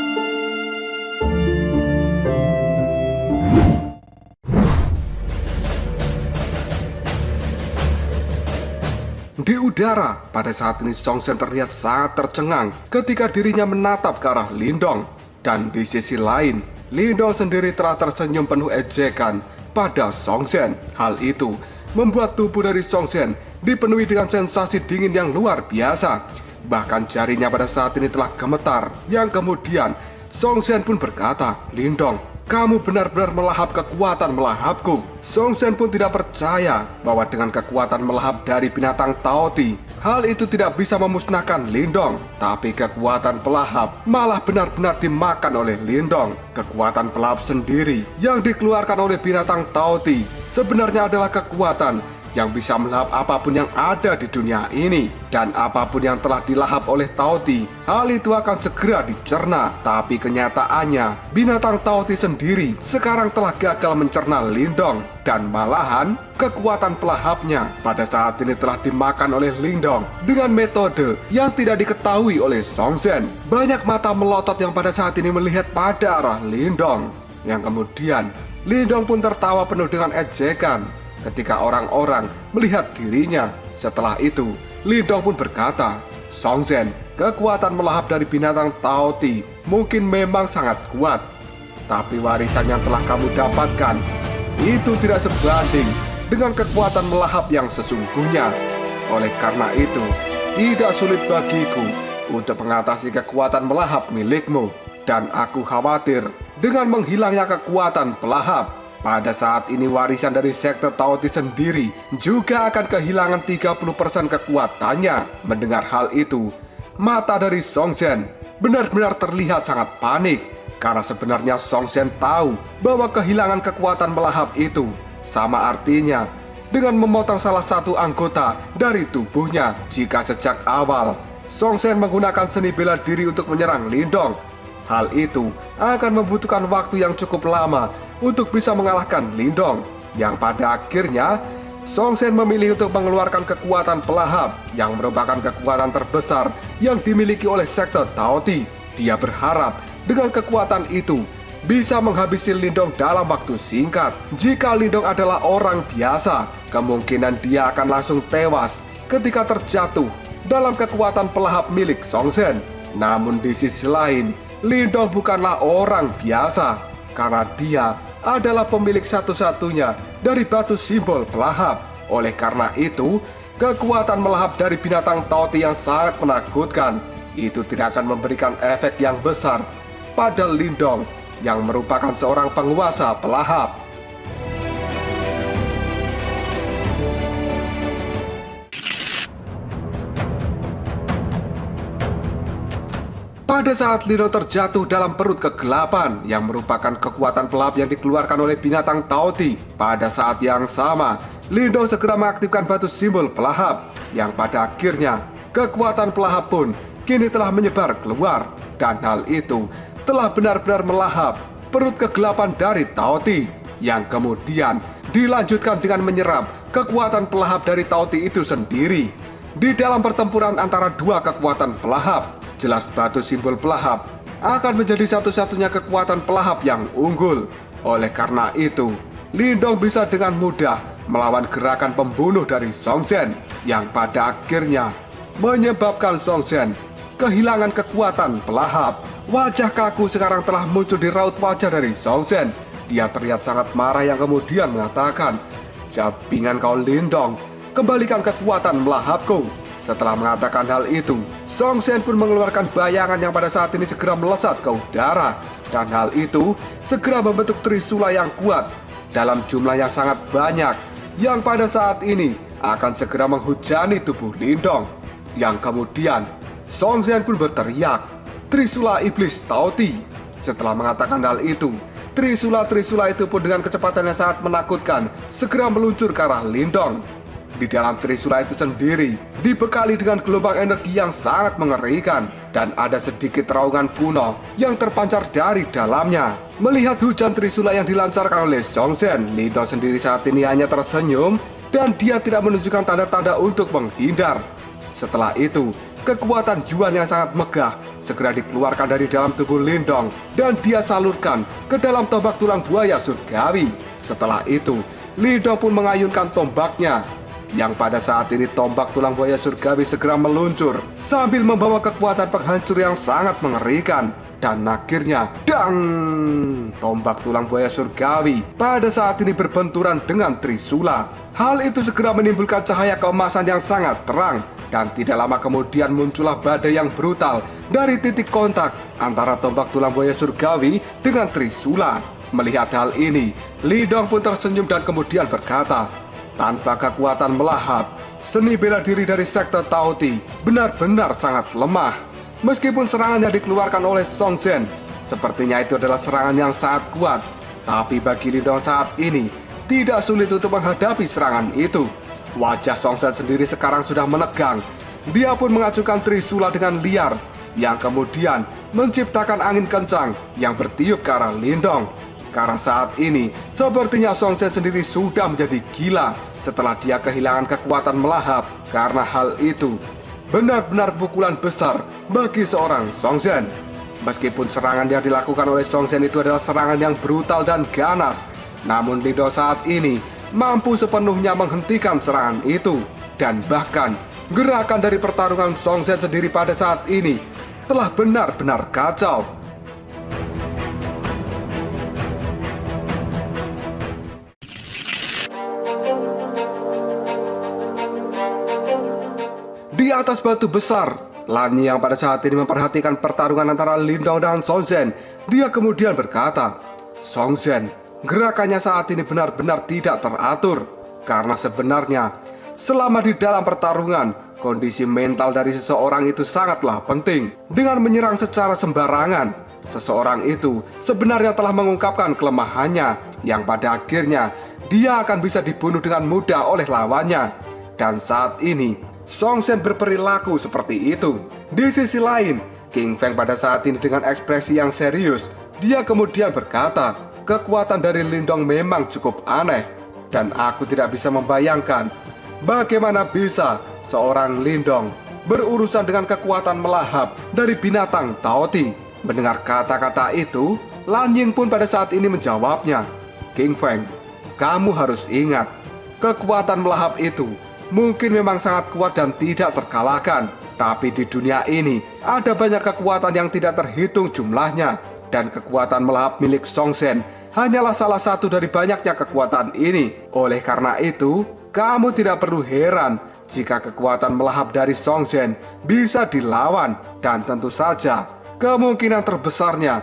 Di udara, pada saat ini Song Xian terlihat sangat tercengang ketika dirinya menatap ke arah Lindong. Dan di sisi lain, Lindong sendiri telah tersenyum penuh ejekan pada Song Xian. Hal itu membuat tubuh dari Song Xian dipenuhi dengan sensasi dingin yang luar biasa. Bahkan jarinya pada saat ini telah gemetar, yang kemudian Song Shen pun berkata, "Lindong, kamu benar-benar melahap kekuatan melahapku." Song Shen pun tidak percaya bahwa dengan kekuatan melahap dari binatang Taoti, hal itu tidak bisa memusnahkan Lindong. Tapi kekuatan pelahap malah benar-benar dimakan oleh Lindong. Kekuatan pelahap sendiri yang dikeluarkan oleh binatang Taoti sebenarnya adalah kekuatan yang bisa melahap apapun yang ada di dunia ini. Dan apapun yang telah dilahap oleh Taoti, hal itu akan segera dicerna. Tapi kenyataannya, binatang Taoti sendiri sekarang telah gagal mencerna Lindong. Dan malahan, kekuatan pelahapnya pada saat ini telah dimakan oleh Lindong dengan metode yang tidak diketahui oleh Song Shen. Banyak mata melotot yang pada saat ini melihat pada arah Lindong. Yang kemudian, Lindong pun tertawa penuh dengan ejekan ketika orang-orang melihat dirinya. Setelah itu, Lindong pun berkata, "Song Shen, kekuatan melahap dari binatang Taoti mungkin memang sangat kuat. Tapi warisan yang telah kamu dapatkan itu tidak sebanding dengan kekuatan melahap yang sesungguhnya. Oleh karena itu, tidak sulit bagiku untuk mengatasi kekuatan melahap milikmu. Dan aku khawatir dengan menghilangnya kekuatan pelahap, pada saat ini warisan dari sekte Taoti sendiri juga akan kehilangan 30% kekuatannya." Mendengar hal itu, mata dari Song Shen benar-benar terlihat sangat panik. Karena sebenarnya Song Shen tahu bahwa kehilangan kekuatan melahap itu sama artinya dengan memotong salah satu anggota dari tubuhnya. Jika sejak awal Song Shen menggunakan seni bela diri untuk menyerang Lindong, hal itu akan membutuhkan waktu yang cukup lama untuk bisa mengalahkan Lindong. Yang pada akhirnya, Song Shen memilih untuk mengeluarkan kekuatan pelahap yang merupakan kekuatan terbesar yang dimiliki oleh sekte Taoti. Dia berharap dengan kekuatan itu bisa menghabisi Lindong dalam waktu singkat. Jika Lindong adalah orang biasa, kemungkinan dia akan langsung tewas ketika terjatuh dalam kekuatan pelahap milik Song Shen. Namun di sisi lain, Lindong bukanlah orang biasa karena dia adalah pemilik satu-satunya dari batu simbol pelahap. Oleh karena itu, kekuatan melahap dari binatang Taoti yang sangat menakutkan itu tidak akan memberikan efek yang besar pada Lindong yang merupakan seorang penguasa pelahap. Pada saat Lindong terjatuh dalam perut kegelapan yang merupakan kekuatan pelahap yang dikeluarkan oleh binatang Taoti, pada saat yang sama Lindong segera mengaktifkan batu simbol pelahap yang pada akhirnya kekuatan pelahap pun kini telah menyebar keluar. Dan hal itu telah benar-benar melahap perut kegelapan dari Taoti, yang kemudian dilanjutkan dengan menyerap kekuatan pelahap dari Taoti itu sendiri. Di dalam pertempuran antara dua kekuatan pelahap, jelas batu simbol pelahap akan menjadi satu-satunya kekuatan pelahap yang unggul. Oleh karena itu, Lindong bisa dengan mudah melawan gerakan pembunuh dari Song Shen, yang pada akhirnya menyebabkan Song Shen kehilangan kekuatan pelahap. Wajah kaku sekarang telah muncul di raut wajah dari Song Shen. Dia terlihat sangat marah yang kemudian mengatakan, "Jabingan kau Lindong, kembalikan kekuatan melahapku." Setelah mengatakan hal itu, Song Shen pun mengeluarkan bayangan yang pada saat ini segera melesat ke udara. Dan hal itu segera membentuk trisula yang kuat dalam jumlah yang sangat banyak, yang pada saat ini akan segera menghujani tubuh Lindong. Yang kemudian Song Shen pun berteriak, "Trisula Iblis Taoti." Setelah mengatakan hal itu, trisula-trisula itu pun dengan kecepatan yang sangat menakutkan segera meluncur ke arah Lindong. Di dalam trisula itu sendiri dibekali dengan gelombang energi yang sangat mengerikan, dan ada sedikit terowongan kuno yang terpancar dari dalamnya. Melihat hujan trisula yang dilancarkan oleh Song Shen, Lindong sendiri saat ini hanya tersenyum dan dia tidak menunjukkan tanda-tanda untuk menghindar. Setelah itu, kekuatan Yuan yang sangat megah segera dikeluarkan dari dalam tubuh Lindong dan dia salurkan ke dalam tombak tulang buaya surgawi. Setelah itu, Lindong pun mengayunkan tombaknya, yang pada saat ini tombak tulang buaya surgawi segera meluncur sambil membawa kekuatan penghancur yang sangat mengerikan. Dan akhirnya, dang! Tombak tulang buaya surgawi pada saat ini berbenturan dengan trisula. Hal itu segera menimbulkan cahaya keemasan yang sangat terang. Dan tidak lama kemudian muncullah badai yang brutal dari titik kontak antara tombak tulang buaya surgawi dengan Trisula. Melihat hal ini, Lindong pun tersenyum dan kemudian berkata, tanpa kekuatan melahap, seni bela diri dari sekte Taoti benar-benar sangat lemah. Meskipun serangan yang dikeluarkan oleh Song Zhen, sepertinya itu adalah serangan yang sangat kuat. Tapi bagi Lindong saat ini, tidak sulit untuk menghadapi serangan itu. Wajah Song Zhen sendiri sekarang sudah menegang. Dia pun mengacukan Trisula dengan liar, yang kemudian menciptakan angin kencang yang bertiup ke arah Lindong. Karena saat ini, sepertinya Song Zhen sendiri sudah menjadi gila setelah dia kehilangan kekuatan melahap. Karena hal itu, benar-benar pukulan besar bagi seorang Song Zhen. Meskipun serangan yang dilakukan oleh Song Zhen itu adalah serangan yang brutal dan ganas, namun Lindong saat ini mampu sepenuhnya menghentikan serangan itu. Dan bahkan gerakan dari pertarungan Song Zhen sendiri pada saat ini telah benar-benar kacau. Di atas batu besar, Lan Ying yang pada saat ini memperhatikan pertarungan antara Lindong dan Song Zhen, dia kemudian berkata, Song Zhen, gerakannya saat ini benar-benar tidak teratur. Karena sebenarnya, selama di dalam pertarungan, kondisi mental dari seseorang itu sangatlah penting. Dengan menyerang secara sembarangan, seseorang itu sebenarnya telah mengungkapkan kelemahannya, yang pada akhirnya dia akan bisa dibunuh dengan mudah oleh lawannya. Dan saat ini, Song Zhen berperilaku seperti itu. Di sisi lain, King Feng pada saat ini dengan ekspresi yang serius, dia kemudian berkata, kekuatan dari Lindong memang cukup aneh. Dan aku tidak bisa membayangkan bagaimana bisa seorang Lindong berurusan dengan kekuatan melahap dari binatang Taoti. Mendengar kata-kata itu, Lan Ying pun pada saat ini menjawabnya, King Feng, kamu harus ingat, kekuatan melahap itu mungkin memang sangat kuat dan tidak terkalahkan. Tapi di dunia ini ada banyak kekuatan yang tidak terhitung jumlahnya. Dan kekuatan melahap milik Song Zhen hanyalah salah satu dari banyaknya kekuatan ini. Oleh karena itu, kamu tidak perlu heran jika kekuatan melahap dari Song Zhen bisa dilawan. Dan tentu saja, kemungkinan terbesarnya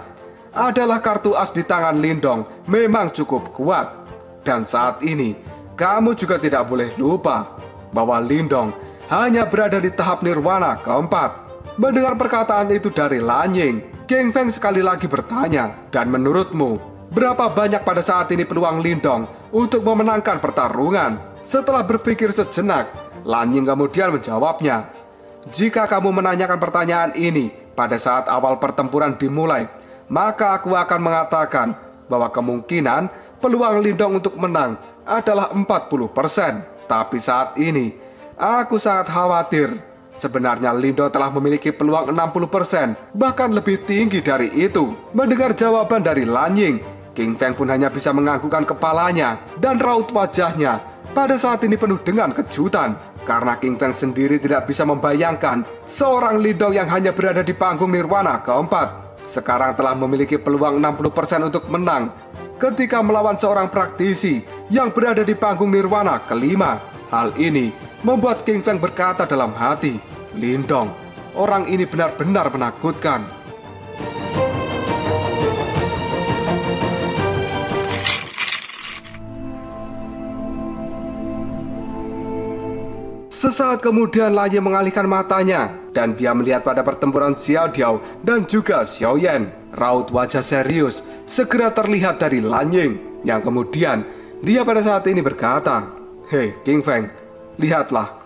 adalah kartu as di tangan Lindong memang cukup kuat. Dan saat ini, kamu juga tidak boleh lupa bahwa Lindong hanya berada di tahap nirwana keempat. Mendengar perkataan itu dari Lan Ying, King Feng sekali lagi bertanya, dan menurutmu, berapa banyak pada saat ini peluang Lindong untuk memenangkan pertarungan? Setelah berpikir sejenak, Lan Ying kemudian menjawabnya, jika kamu menanyakan pertanyaan ini pada saat awal pertempuran dimulai, maka aku akan mengatakan bahwa kemungkinan peluang Lindong untuk menang adalah 40%. Tapi saat ini, aku sangat khawatir. Sebenarnya Lindong telah memiliki peluang 60%, bahkan lebih tinggi dari itu. Mendengar jawaban dari Lan Ying, King Feng pun hanya bisa menganggukkan kepalanya, dan raut wajahnya pada saat ini penuh dengan kejutan. Karena King Feng sendiri tidak bisa membayangkan seorang Lindong yang hanya berada di panggung nirwana keempat sekarang telah memiliki peluang 60% untuk menang ketika melawan seorang praktisi yang berada di panggung nirwana kelima. Hal ini membuat King Feng berkata dalam hati, Lindong, orang ini benar-benar menakutkan. Sesaat kemudian Lan Ying mengalihkan matanya dan dia melihat pada pertempuran Xiao Diao dan juga Xiao Yan. Raut wajah serius segera terlihat dari Lan Ying, yang kemudian dia pada saat ini berkata, Hei King Feng, lihatlah,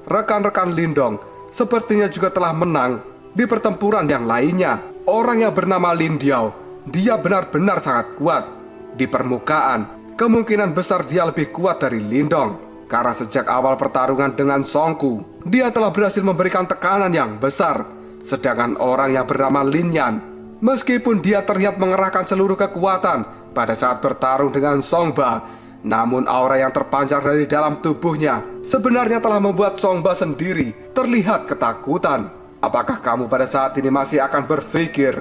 rekan-rekan Lindong sepertinya juga telah menang di pertempuran yang lainnya. Orang yang bernama Lin Diao, dia benar-benar sangat kuat. Di permukaan, kemungkinan besar dia lebih kuat dari Lindong. Karena sejak awal pertarungan dengan Songku, dia telah berhasil memberikan tekanan yang besar. Sedangkan orang yang bernama Lin Yan, meskipun dia terlihat mengerahkan seluruh kekuatan pada saat bertarung dengan Songba, namun aura yang terpancar dari dalam tubuhnya sebenarnya telah membuat Songba sendiri terlihat ketakutan. Apakah kamu pada saat ini masih akan berpikir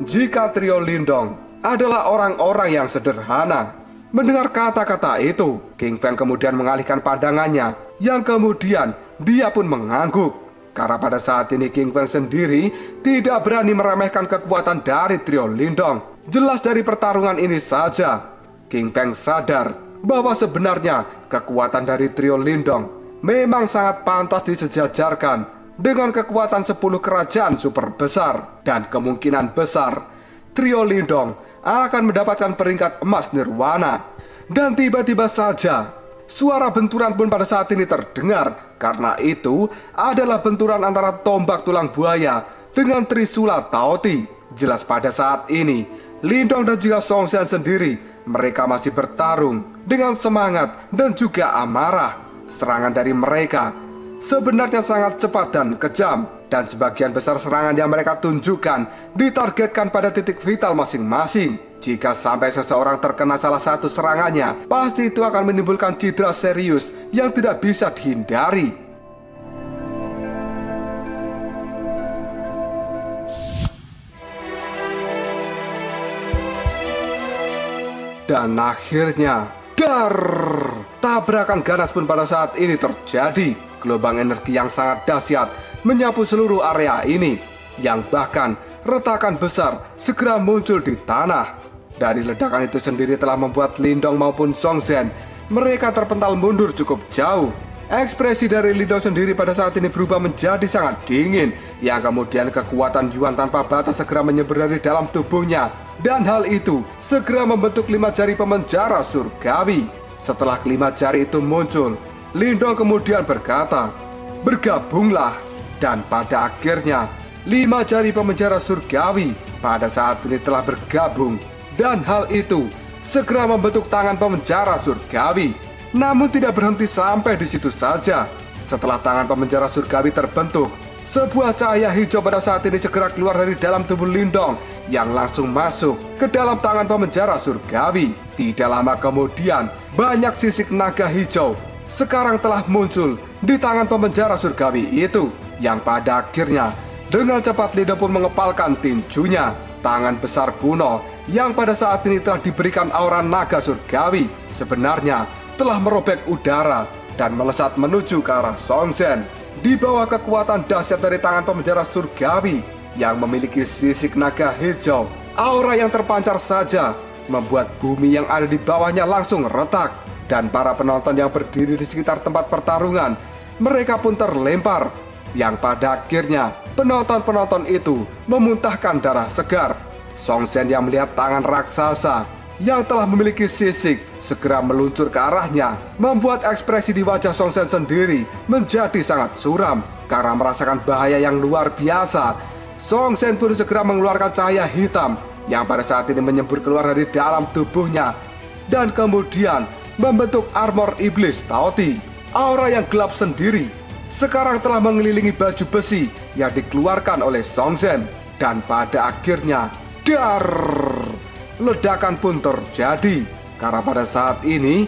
jika trio Lindong adalah orang-orang yang sederhana? Mendengar kata-kata itu, King Feng kemudian mengalihkan pandangannya yang kemudian dia pun mengangguk. Karena pada saat ini King Peng sendiri tidak berani meremehkan kekuatan dari trio Lindong. Jelas dari pertarungan ini saja, King Peng sadar bahwa sebenarnya kekuatan dari trio Lindong memang sangat pantas disejajarkan dengan kekuatan 10 kerajaan super besar. Dan kemungkinan besar trio Lindong akan mendapatkan peringkat emas nirwana. Dan tiba-tiba saja suara benturan pun pada saat ini terdengar. Karena itu adalah benturan antara tombak tulang buaya dengan trisula Taoti. Jelas pada saat ini Lindong dan juga Song Xian sendiri, mereka masih bertarung dengan semangat dan juga amarah. Serangan dari mereka sebenarnya sangat cepat dan kejam, dan sebagian besar serangan yang mereka tunjukkan ditargetkan pada titik vital masing-masing. Jika sampai seseorang terkena salah satu serangannya, pasti itu akan menimbulkan cedera serius yang tidak bisa dihindari. Dan akhirnya, tabrakan ganas pun pada saat ini terjadi. Gelombang energi yang sangat dahsyat menyapu seluruh area ini, yang bahkan retakan besar segera muncul di tanah. Dari ledakan itu sendiri telah membuat Lindong maupun Song Xian mereka terpental mundur cukup jauh. Ekspresi dari Lindong sendiri pada saat ini berubah menjadi sangat dingin, yang kemudian kekuatan Yuan tanpa batas segera menyebar dari dalam tubuhnya. Dan hal itu segera membentuk 5 jari pemenjara surgawi. Setelah 5 jari itu muncul, Lindong kemudian berkata, "Bergabunglah." Dan pada akhirnya 5 jari pemenjara surgawi pada saat ini telah bergabung. Dan hal itu segera membentuk tangan pemenjara surgawi. Namun tidak berhenti sampai di situ saja. Setelah tangan pemenjara surgawi terbentuk, sebuah cahaya hijau pada saat ini segera keluar dari dalam tubuh Lindong, yang langsung masuk ke dalam tangan pemenjara surgawi. Tidak lama kemudian, banyak sisik naga hijau sekarang telah muncul di tangan pemenjara surgawi itu, yang pada akhirnya dengan cepat Lindong pun mengepalkan tinjunya. Tangan besar kuno yang pada saat ini telah diberikan aura naga surgawi sebenarnya telah merobek udara dan melesat menuju ke arah Song Xian. Di bawah kekuatan dahsyat dari tangan pemenjara surgawi yang memiliki sisik naga hijau, aura yang terpancar saja membuat bumi yang ada di bawahnya langsung retak. Dan para penonton yang berdiri di sekitar tempat pertarungan, mereka pun terlempar, yang pada akhirnya penonton-penonton itu memuntahkan darah segar. Song Xian yang melihat tangan raksasa yang telah memiliki sisik segera meluncur ke arahnya, membuat ekspresi di wajah Song Xian sendiri menjadi sangat suram. Karena merasakan bahaya yang luar biasa, Song Xian pun segera mengeluarkan cahaya hitam yang pada saat ini menyembur keluar dari dalam tubuhnya, dan kemudian membentuk armor iblis Taoti. Aura yang gelap sendiri sekarang telah mengelilingi baju besi yang dikeluarkan oleh Song Xian. Dan pada akhirnya, ledakan pun terjadi. Karena pada saat ini,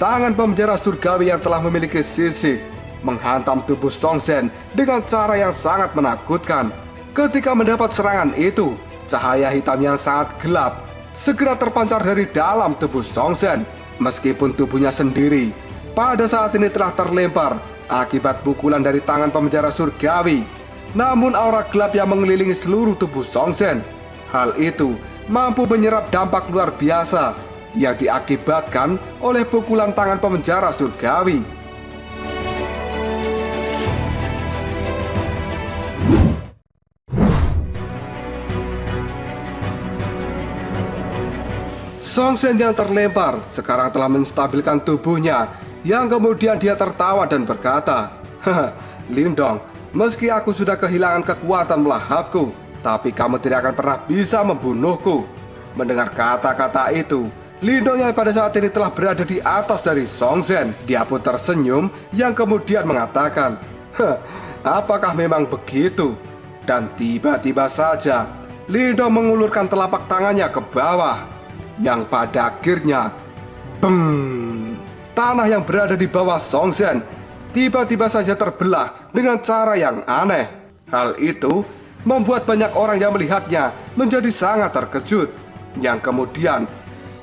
tangan pemenjara surgawi yang telah memiliki sisik menghantam tubuh Song Xian dengan cara yang sangat menakutkan. Ketika mendapat serangan itu, cahaya hitam yang sangat gelap segera terpancar dari dalam tubuh Song Xian. Meskipun tubuhnya sendiri pada saat ini telah terlempar akibat pukulan dari tangan pemenjara surgawi, namun aura gelap yang mengelilingi seluruh tubuh Song Xian, hal itu mampu menyerap dampak luar biasa yang diakibatkan oleh pukulan tangan pemenjara surgawi. Song Xian yang terlempar sekarang telah menstabilkan tubuhnya, yang kemudian dia tertawa dan berkata, "Haha, Lindong, meski aku sudah kehilangan kekuatan melahapku, tapi kamu tidak akan pernah bisa membunuhku." Mendengar kata-kata itu, Lindong yang pada saat ini telah berada di atas dari Song Xian, dia pun tersenyum yang kemudian mengatakan, "Apakah memang begitu?" Dan tiba-tiba saja Lindong mengulurkan telapak tangannya ke bawah, yang pada akhirnya, beng, tanah yang berada di bawah Song Xian tiba-tiba saja terbelah dengan cara yang aneh. Hal itu membuat banyak orang yang melihatnya menjadi sangat terkejut. Yang kemudian,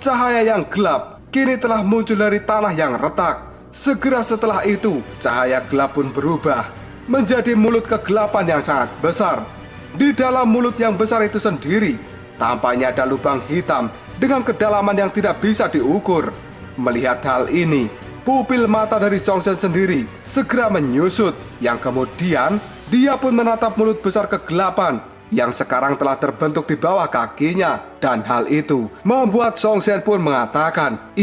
cahaya yang gelap kini telah muncul dari tanah yang retak. Segera setelah itu, cahaya gelap pun berubah menjadi mulut kegelapan yang sangat besar. Di dalam mulut yang besar itu sendiri, tampaknya ada lubang hitam dengan kedalaman yang tidak bisa diukur. Melihat hal ini, pupil mata dari Songsen sendiri segera menyusut, yang kemudian dia pun menatap mulut besar kegelapan yang sekarang telah terbentuk di bawah kakinya. Dan hal itu membuat Songsen pun mengatakan,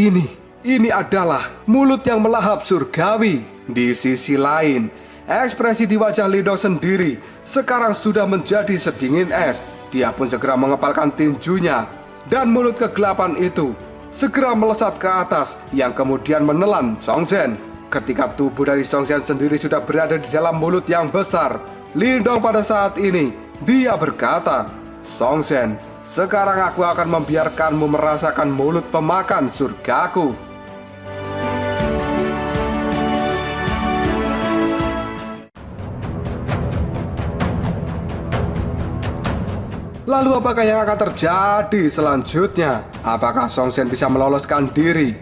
ini adalah mulut yang melahap surgawi. Di sisi lain, ekspresi di wajah Lindong sendiri sekarang sudah menjadi sedingin es. Dia pun segera mengepalkan tinjunya, dan mulut kegelapan itu segera melesat ke atas yang kemudian menelan Songsen. Ketika tubuh dari Songsen sendiri sudah berada di dalam mulut yang besar, Lindong pada saat ini dia berkata, "Songsen, sekarang aku akan membiarkanmu merasakan mulut pemakan surgaku." Lalu apakah yang akan terjadi selanjutnya? Apakah Songsen bisa meloloskan diri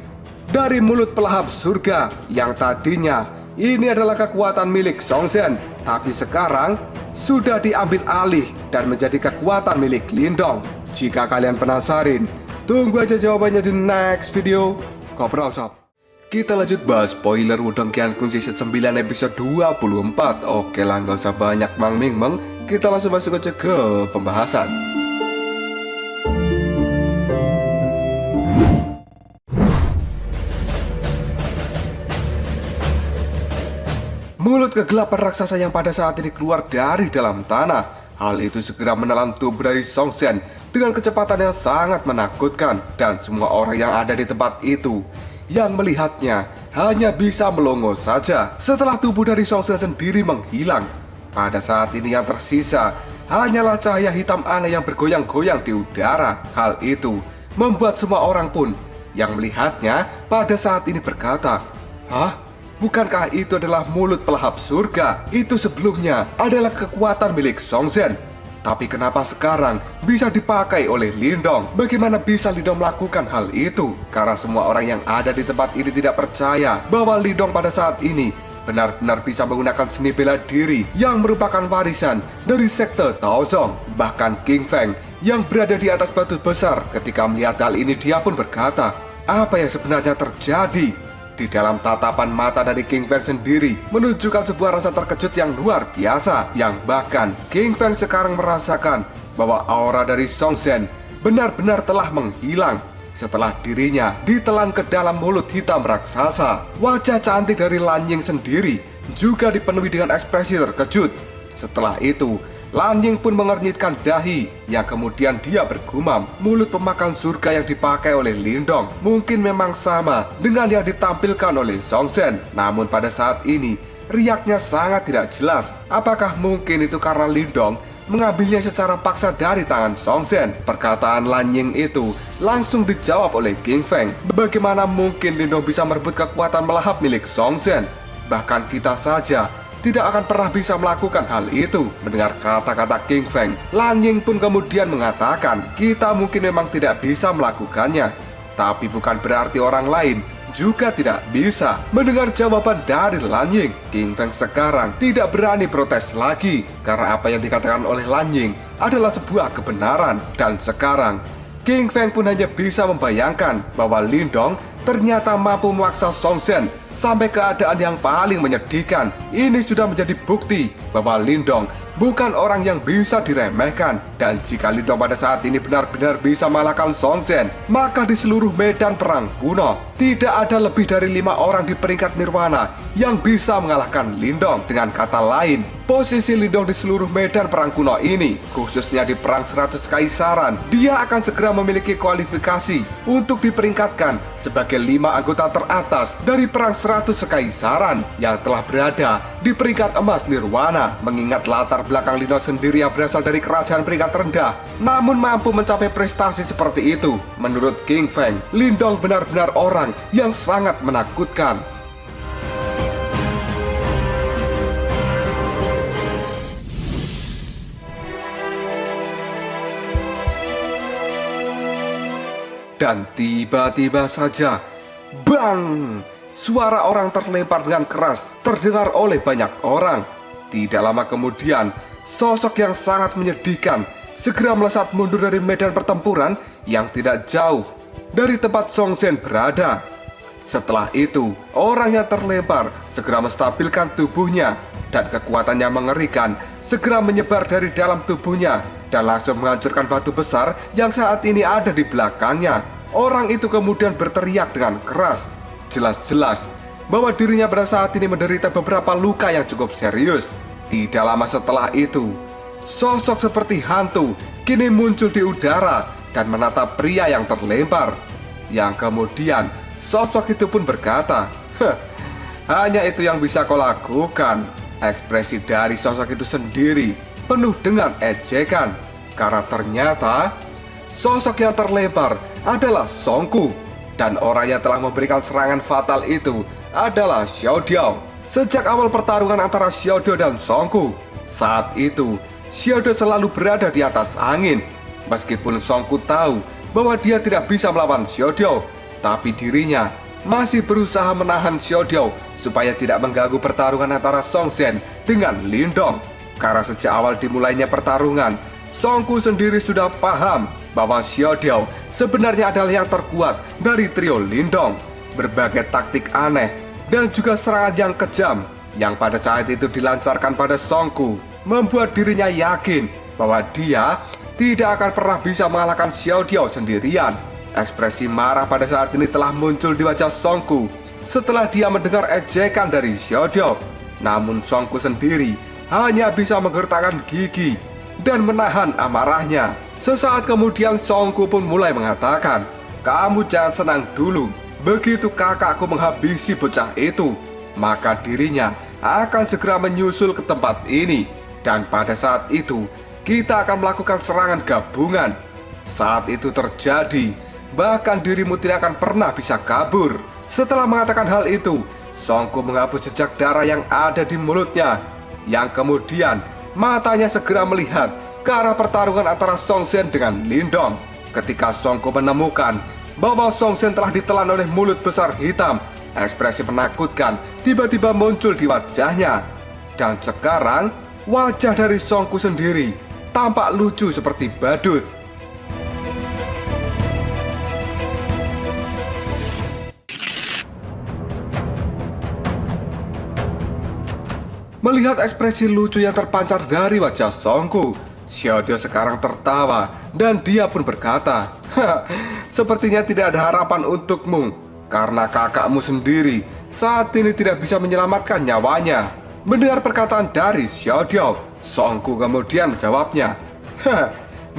dari mulut pelahap surga yang tadinya ini adalah kekuatan milik Songsen, tapi sekarang sudah diambil alih dan menjadi kekuatan milik Lindong? Jika kalian penasaran, tunggu aja jawabannya di next video. Koprol Shop. Kita lanjut bahas spoiler Wudong Qiankun season 9 episode 24. Oke lah, gak usah banyak Mang Ming Meng. Kita langsung masuk aja ke pembahasan. Mulut kegelapan raksasa yang pada saat ini keluar dari dalam tanah. Hal itu segera menelan tubuh dari Songsen dengan kecepatan yang sangat menakutkan. Dan semua orang yang ada di tempat itu yang melihatnya hanya bisa melongo saja. Setelah tubuh dari Songsen sendiri menghilang, pada saat ini yang tersisa hanyalah cahaya hitam aneh yang bergoyang-goyang di udara. Hal itu membuat semua orang pun yang melihatnya pada saat ini berkata, "Hah? Bukankah itu adalah mulut pelahap surga? Itu sebelumnya adalah kekuatan milik Songsen. Tapi kenapa sekarang bisa dipakai oleh Lindong? Bagaimana bisa Lindong melakukan hal itu?" Karena semua orang yang ada di tempat ini tidak percaya bahwa Lindong pada saat ini benar-benar bisa menggunakan seni bela diri yang merupakan warisan dari sekte Taozong. Bahkan King Feng yang berada di atas batu besar ketika melihat hal ini, dia pun berkata, apa yang sebenarnya terjadi? Di dalam tatapan mata dari King Feng sendiri menunjukkan sebuah rasa terkejut yang luar biasa, yang bahkan King Feng sekarang merasakan bahwa aura dari Songsen benar-benar telah menghilang setelah dirinya ditelan ke dalam mulut hitam raksasa. Wajah cantik dari Lan Ying sendiri juga dipenuhi dengan ekspresi terkejut. Setelah itu, Lan Ying pun mengernyitkan dahi, yang kemudian dia bergumam, mulut pemakan surga yang dipakai oleh Lindong mungkin memang sama dengan yang ditampilkan oleh Songsen. Namun pada saat ini, riaknya sangat tidak jelas. Apakah mungkin itu karena Lindong mengambilnya secara paksa dari tangan Songsen? Perkataan Lan Ying itu langsung dijawab oleh King Feng. Bagaimana mungkin Lindong bisa merebut kekuatan melahap milik Songsen? Bahkan kita saja tidak akan pernah bisa melakukan hal itu. Mendengar kata-kata King Feng, Lan Ying pun kemudian mengatakan, kita mungkin memang tidak bisa melakukannya, tapi bukan berarti orang lain juga tidak bisa. Mendengar jawaban dari Lan Ying, King Feng sekarang tidak berani protes lagi, karena apa yang dikatakan oleh Lan Ying adalah sebuah kebenaran. Dan sekarang King Feng pun hanya bisa membayangkan bahwa Lindong ternyata mampu memaksa Songsen sampai keadaan yang paling menyedihkan. Ini sudah menjadi bukti bahwa Lindong bukan orang yang bisa diremehkan. Dan jika Lindong pada saat ini benar-benar bisa mengalahkan Songsen, maka di seluruh medan perang kuno tidak ada lebih dari 5 orang di peringkat Nirwana yang bisa mengalahkan Lindong. Dengan kata lain, posisi Lindong di seluruh medan perang kuno ini, khususnya di perang 100 Kaisaran, dia akan segera memiliki kualifikasi untuk diperingkatkan sebagai 5 anggota teratas dari perang 100 Kaisaran yang telah berada di peringkat emas Nirwana. Mengingat latar belakang Lindong sendiri yang berasal dari kerajaan peringkat rendah, namun mampu mencapai prestasi seperti itu, menurut King Feng, Lindong benar-benar orang yang sangat menakutkan. Dan tiba-tiba saja, bang! suara orang terlempar dengan keras terdengar oleh banyak orang. Tidak lama kemudian, sosok yang sangat menyedihkan segera melesat mundur dari medan pertempuran yang tidak jauh dari tempat Song Zhen berada. Setelah itu, orang yang terlempar segera menstabilkan tubuhnya dan kekuatannya mengerikan segera menyebar dari dalam tubuhnya dan langsung menghancurkan batu besar yang saat ini ada di belakangnya. Orang itu kemudian berteriak dengan keras. Jelas-jelas bahwa dirinya pada saat ini menderita beberapa luka yang cukup serius. Tidak lama setelah itu, sosok seperti hantu kini muncul di udara dan menatap pria yang terlempar. Yang kemudian sosok itu pun berkata, hanya itu yang bisa kau lakukan. Ekspresi dari sosok itu sendiri penuh dengan ejekan, karena ternyata sosok yang terlempar adalah Song Ku, dan orang yang telah memberikan serangan fatal itu adalah Xiao Diao. Sejak awal pertarungan antara Xiao Diao dan Song Ku, saat itu Xiao Diao selalu berada di atas angin. Meskipun Song Ku tahu bahwa dia tidak bisa melawan Xiao Diao, tapi dirinya masih berusaha menahan Xiao Diao supaya tidak mengganggu pertarungan antara Song Zhen dengan Lin Dong. Karena sejak awal dimulainya pertarungan, Song Ku sendiri sudah paham bahwa Xiao Diao sebenarnya adalah yang terkuat dari trio Lin Dong. Berbagai taktik aneh dan juga serangan yang kejam yang pada saat itu dilancarkan pada Song Ku membuat dirinya yakin bahwa dia tidak akan pernah bisa mengalahkan Xiao Diao sendirian. Ekspresi marah pada saat ini telah muncul di wajah Song Ku setelah dia mendengar ejekan dari Xiao Diao. Namun Song Ku sendiri hanya bisa menggertakkan gigi dan menahan amarahnya. Sesaat kemudian Song Ku pun mulai mengatakan, "Kamu jangan senang dulu. Begitu kakakku menghabisi bocah itu, maka dirinya akan segera menyusul ke tempat ini. Dan pada saat itu, kita akan melakukan serangan gabungan. Saat itu terjadi, bahkan dirimu tidak akan pernah bisa kabur." Setelah mengatakan hal itu, Song Ku menghapus jejak darah yang ada di mulutnya. Yang kemudian, matanya segera melihat ke arah pertarungan antara Song Zhen dengan Lin Dong. Ketika Song Ku menemukan bahwa Song Zhen telah ditelan oleh mulut besar hitam, ekspresi menakutkan tiba-tiba muncul di wajahnya. Dan sekarang, wajah dari Song Ku sendiri tampak lucu seperti badut. Melihat ekspresi lucu yang terpancar dari wajah Song Ku, Xiao Diao sekarang tertawa dan dia pun berkata, "Sepertinya tidak ada harapan untukmu, karena kakakmu sendiri saat ini tidak bisa menyelamatkan nyawanya." Mendengar perkataan dari Xiao Diao, Song Ku kemudian menjawabnya,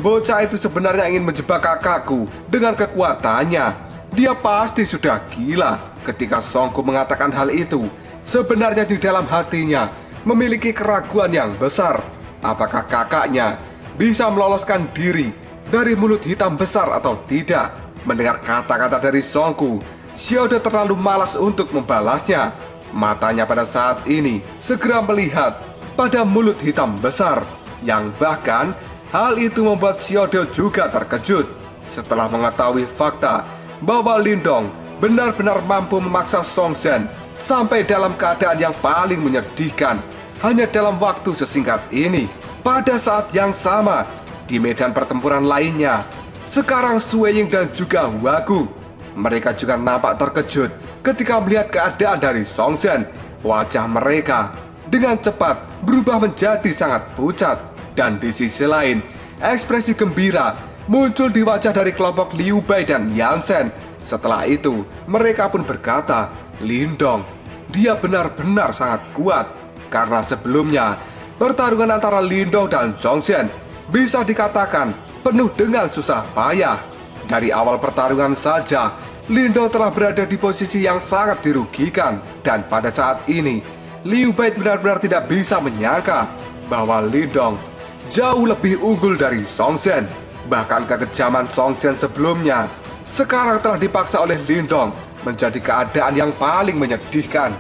"Bocah itu sebenarnya ingin menjebak kakakku dengan kekuatannya. Dia pasti sudah gila." Ketika Song Ku mengatakan hal itu, sebenarnya di dalam hatinya memiliki keraguan yang besar. Apakah kakaknya bisa meloloskan diri dari mulut hitam besar atau tidak? Mendengar kata-kata dari Song Ku, Xiao Diao terlalu malas untuk membalasnya. Matanya pada saat ini segera melihat pada mulut hitam besar, yang bahkan hal itu membuat Xiao Diao juga terkejut. Setelah mengetahui fakta bahwa Lin Dong benar-benar mampu memaksa Song Zhen sampai dalam keadaan yang paling menyedihkan hanya dalam waktu sesingkat ini. Pada saat yang sama, di medan pertempuran lainnya, sekarang Sue Ying dan juga Hua Gu, mereka juga nampak terkejut ketika melihat keadaan dari Song Zhen. Wajah mereka dengan cepat berubah menjadi sangat pucat. Dan di sisi lain, ekspresi gembira muncul di wajah dari kelompok Liu Bei dan Yan Shen. Setelah itu, mereka pun berkata, "Lin Dong, dia benar-benar sangat kuat." Karena sebelumnya, pertarungan antara Lin Dong dan Song Zhen bisa dikatakan penuh dengan susah payah. Dari awal pertarungan saja, Lin Dong telah berada di posisi yang sangat dirugikan. Dan pada saat ini, Liu Bei benar-benar tidak bisa menyangka bahwa Lin Dong jauh lebih unggul dari Song Zhen. Bahkan kekejaman Song Zhen sebelumnya sekarang telah dipaksa oleh Lin Dong menjadi keadaan yang paling menyedihkan.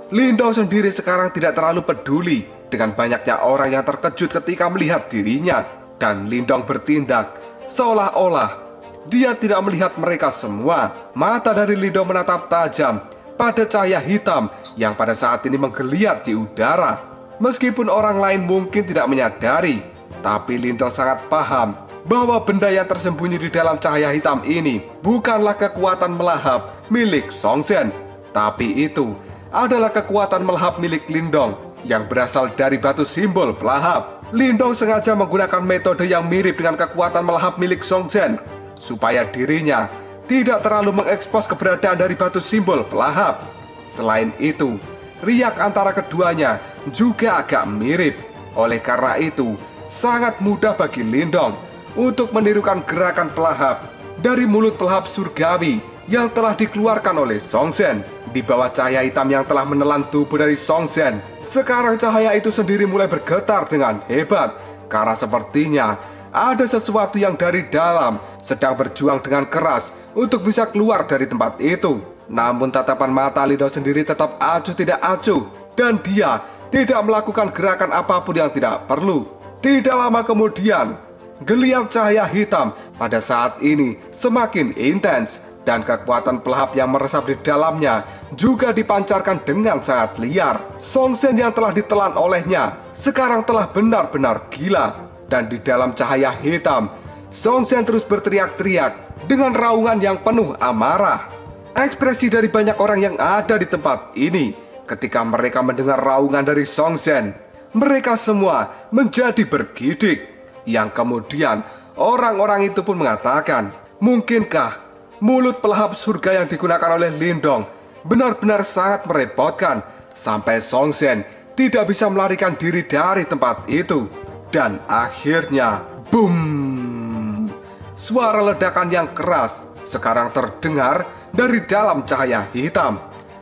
Lindong sendiri sekarang tidak terlalu peduli dengan banyaknya orang yang terkejut ketika melihat dirinya. Dan Lindong bertindak seolah-olah dia tidak melihat mereka semua. Mata dari Lindong menatap tajam pada cahaya hitam yang pada saat ini menggeliat di udara. Meskipun orang lain mungkin tidak menyadari, tapi Lindong sangat paham bahwa benda yang tersembunyi di dalam cahaya hitam ini bukanlah kekuatan melahap milik Songsen, tapi itu adalah kekuatan melahap milik Lindong yang berasal dari batu simbol pelahap. Lindong sengaja menggunakan metode yang mirip dengan kekuatan melahap milik Songsen supaya dirinya tidak terlalu mengekspos keberadaan dari batu simbol pelahap. Selain itu, riak antara keduanya juga agak mirip. Oleh karena itu, sangat mudah bagi Lindong untuk menirukan gerakan pelahap dari mulut pelahap surgawi yang telah dikeluarkan oleh Songsen. Di bawah cahaya hitam yang telah menelan tubuh dari Songsen, sekarang cahaya itu sendiri mulai bergetar dengan hebat, karena sepertinya ada sesuatu yang dari dalam sedang berjuang dengan keras untuk bisa keluar dari tempat itu. Namun tatapan mata Lindong sendiri tetap acuh tidak acuh, dan dia tidak melakukan gerakan apapun yang tidak perlu. Tidak lama kemudian, geliat cahaya hitam pada saat ini semakin intens, dan kekuatan pelahap yang meresap di dalamnya juga dipancarkan dengan sangat liar. Songsen yang telah ditelan olehnya sekarang telah benar-benar gila, dan di dalam cahaya hitam, Songsen terus berteriak-teriak dengan raungan yang penuh amarah. Ekspresi dari banyak orang yang ada di tempat ini ketika mereka mendengar raungan dari Songsen, mereka semua menjadi bergidik. Yang kemudian orang-orang itu pun mengatakan, mungkinkah mulut pelahap surga yang digunakan oleh Lindong benar-benar sangat merepotkan sampai Songsen tidak bisa melarikan diri dari tempat itu. Dan akhirnya, boom! Suara ledakan yang keras sekarang terdengar dari dalam cahaya hitam.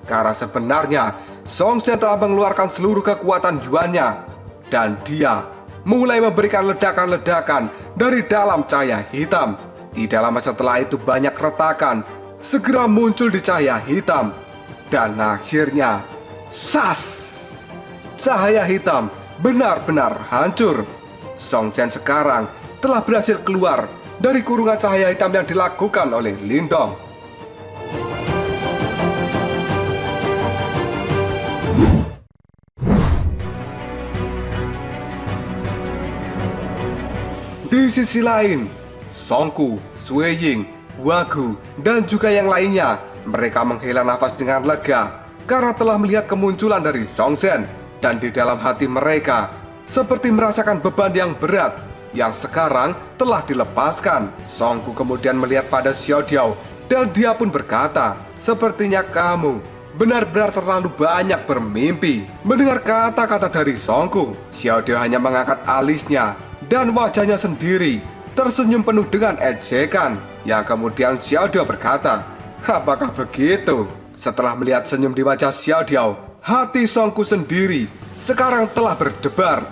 Karena sebenarnya Songsen telah mengeluarkan seluruh kekuatan Yuannya, dan dia mulai memberikan ledakan-ledakan dari dalam cahaya hitam. Tidak lama setelah itu banyak retakan segera muncul di cahaya hitam. Dan akhirnya, sas! Cahaya hitam benar-benar hancur. Songsen sekarang telah berhasil keluar dari kurungan cahaya hitam yang dilakukan oleh Lindong. Di sisi lain, Songku, Sueying, Wagu, dan juga yang lainnya, mereka menghela nafas dengan lega karena telah melihat kemunculan dari Songsen. Dan di dalam hati mereka seperti merasakan beban yang berat yang sekarang telah dilepaskan. Songku kemudian melihat pada Xiaodiao, dan dia pun berkata, sepertinya kamu benar-benar terlalu banyak bermimpi. Mendengar kata-kata dari Songku, Xiaodiao hanya mengangkat alisnya dan wajahnya sendiri tersenyum penuh dengan ejekan. Yang kemudian Xiaodiao berkata, apakah begitu? Setelah melihat senyum di wajah Xiaodiao, hati Songku sendiri sekarang telah berdebar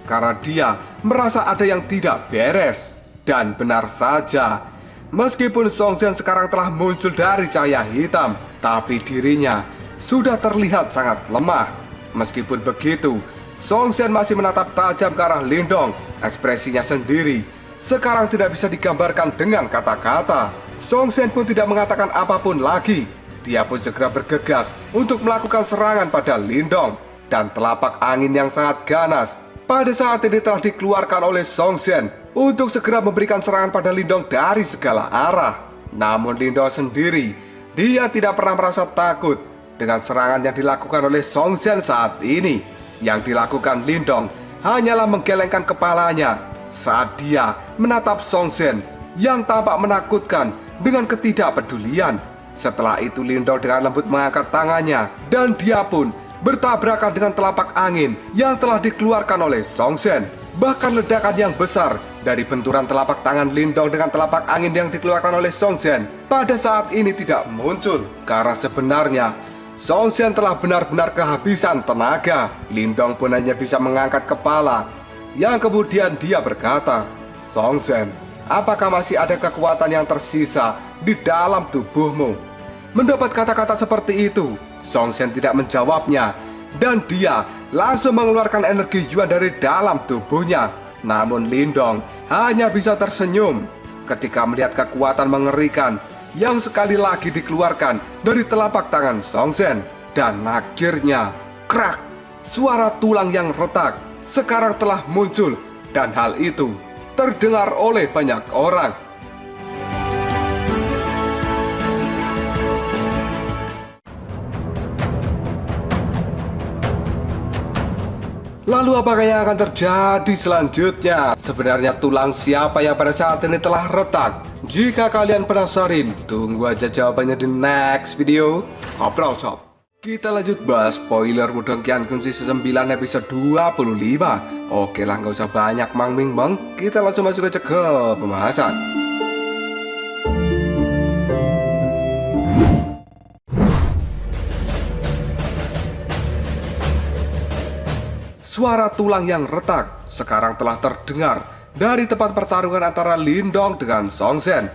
karena dia merasa ada yang tidak beres. Dan benar saja, meskipun Songsen sekarang telah muncul dari cahaya hitam, tapi dirinya sudah terlihat sangat lemah. Meskipun begitu, Songsen masih menatap tajam ke arah Lindong. Ekspresinya sendiri sekarang tidak bisa digambarkan dengan kata-kata. Songsen pun tidak mengatakan apapun lagi. Dia pun segera bergegas untuk melakukan serangan pada Lindong. Dan telapak angin yang sangat ganas pada saat ini telah dikeluarkan oleh Songsen untuk segera memberikan serangan pada Lindong dari segala arah. Namun Lindong sendiri, dia tidak pernah merasa takut dengan serangan yang dilakukan oleh Songsen saat ini. Yang dilakukan Lindong hanyalah menggelengkan kepalanya saat dia menatap Songsen yang tampak menakutkan dengan ketidakpedulian. Setelah itu Lindong dengan lembut mengangkat tangannya, dan dia pun bertabrakan dengan telapak angin yang telah dikeluarkan oleh Songsen. Bahkan ledakan yang besar dari benturan telapak tangan Lindong dengan telapak angin yang dikeluarkan oleh Songsen pada saat ini tidak muncul, karena sebenarnya Songsen telah benar-benar kehabisan tenaga. Lindong pun hanya bisa mengangkat kepala. Yang kemudian dia berkata, Songsen, apakah masih ada kekuatan yang tersisa di dalam tubuhmu? Mendapat kata-kata seperti itu, Song Shen tidak menjawabnya, dan dia langsung mengeluarkan energi Yuan dari dalam tubuhnya. Namun Lindong hanya bisa tersenyum ketika melihat kekuatan mengerikan yang sekali lagi dikeluarkan dari telapak tangan Song Shen. Dan akhirnya, krak, suara tulang yang retak sekarang telah muncul, dan hal itu terdengar oleh banyak orang. Lalu apakah yang akan terjadi selanjutnya? Sebenarnya tulang siapa yang pada saat ini telah retak? Jika kalian penasaran, tunggu aja jawabannya di next video. Kopral Shop. Kita lanjut bahas spoiler Wudong Qiankun season 9 episode 25. Oke lah, nggak usah banyak mangming bang. Kita langsung masuk aja ke pembahasan. Suara tulang yang retak sekarang telah terdengar dari tempat pertarungan antara Lindong dengan Song Shen.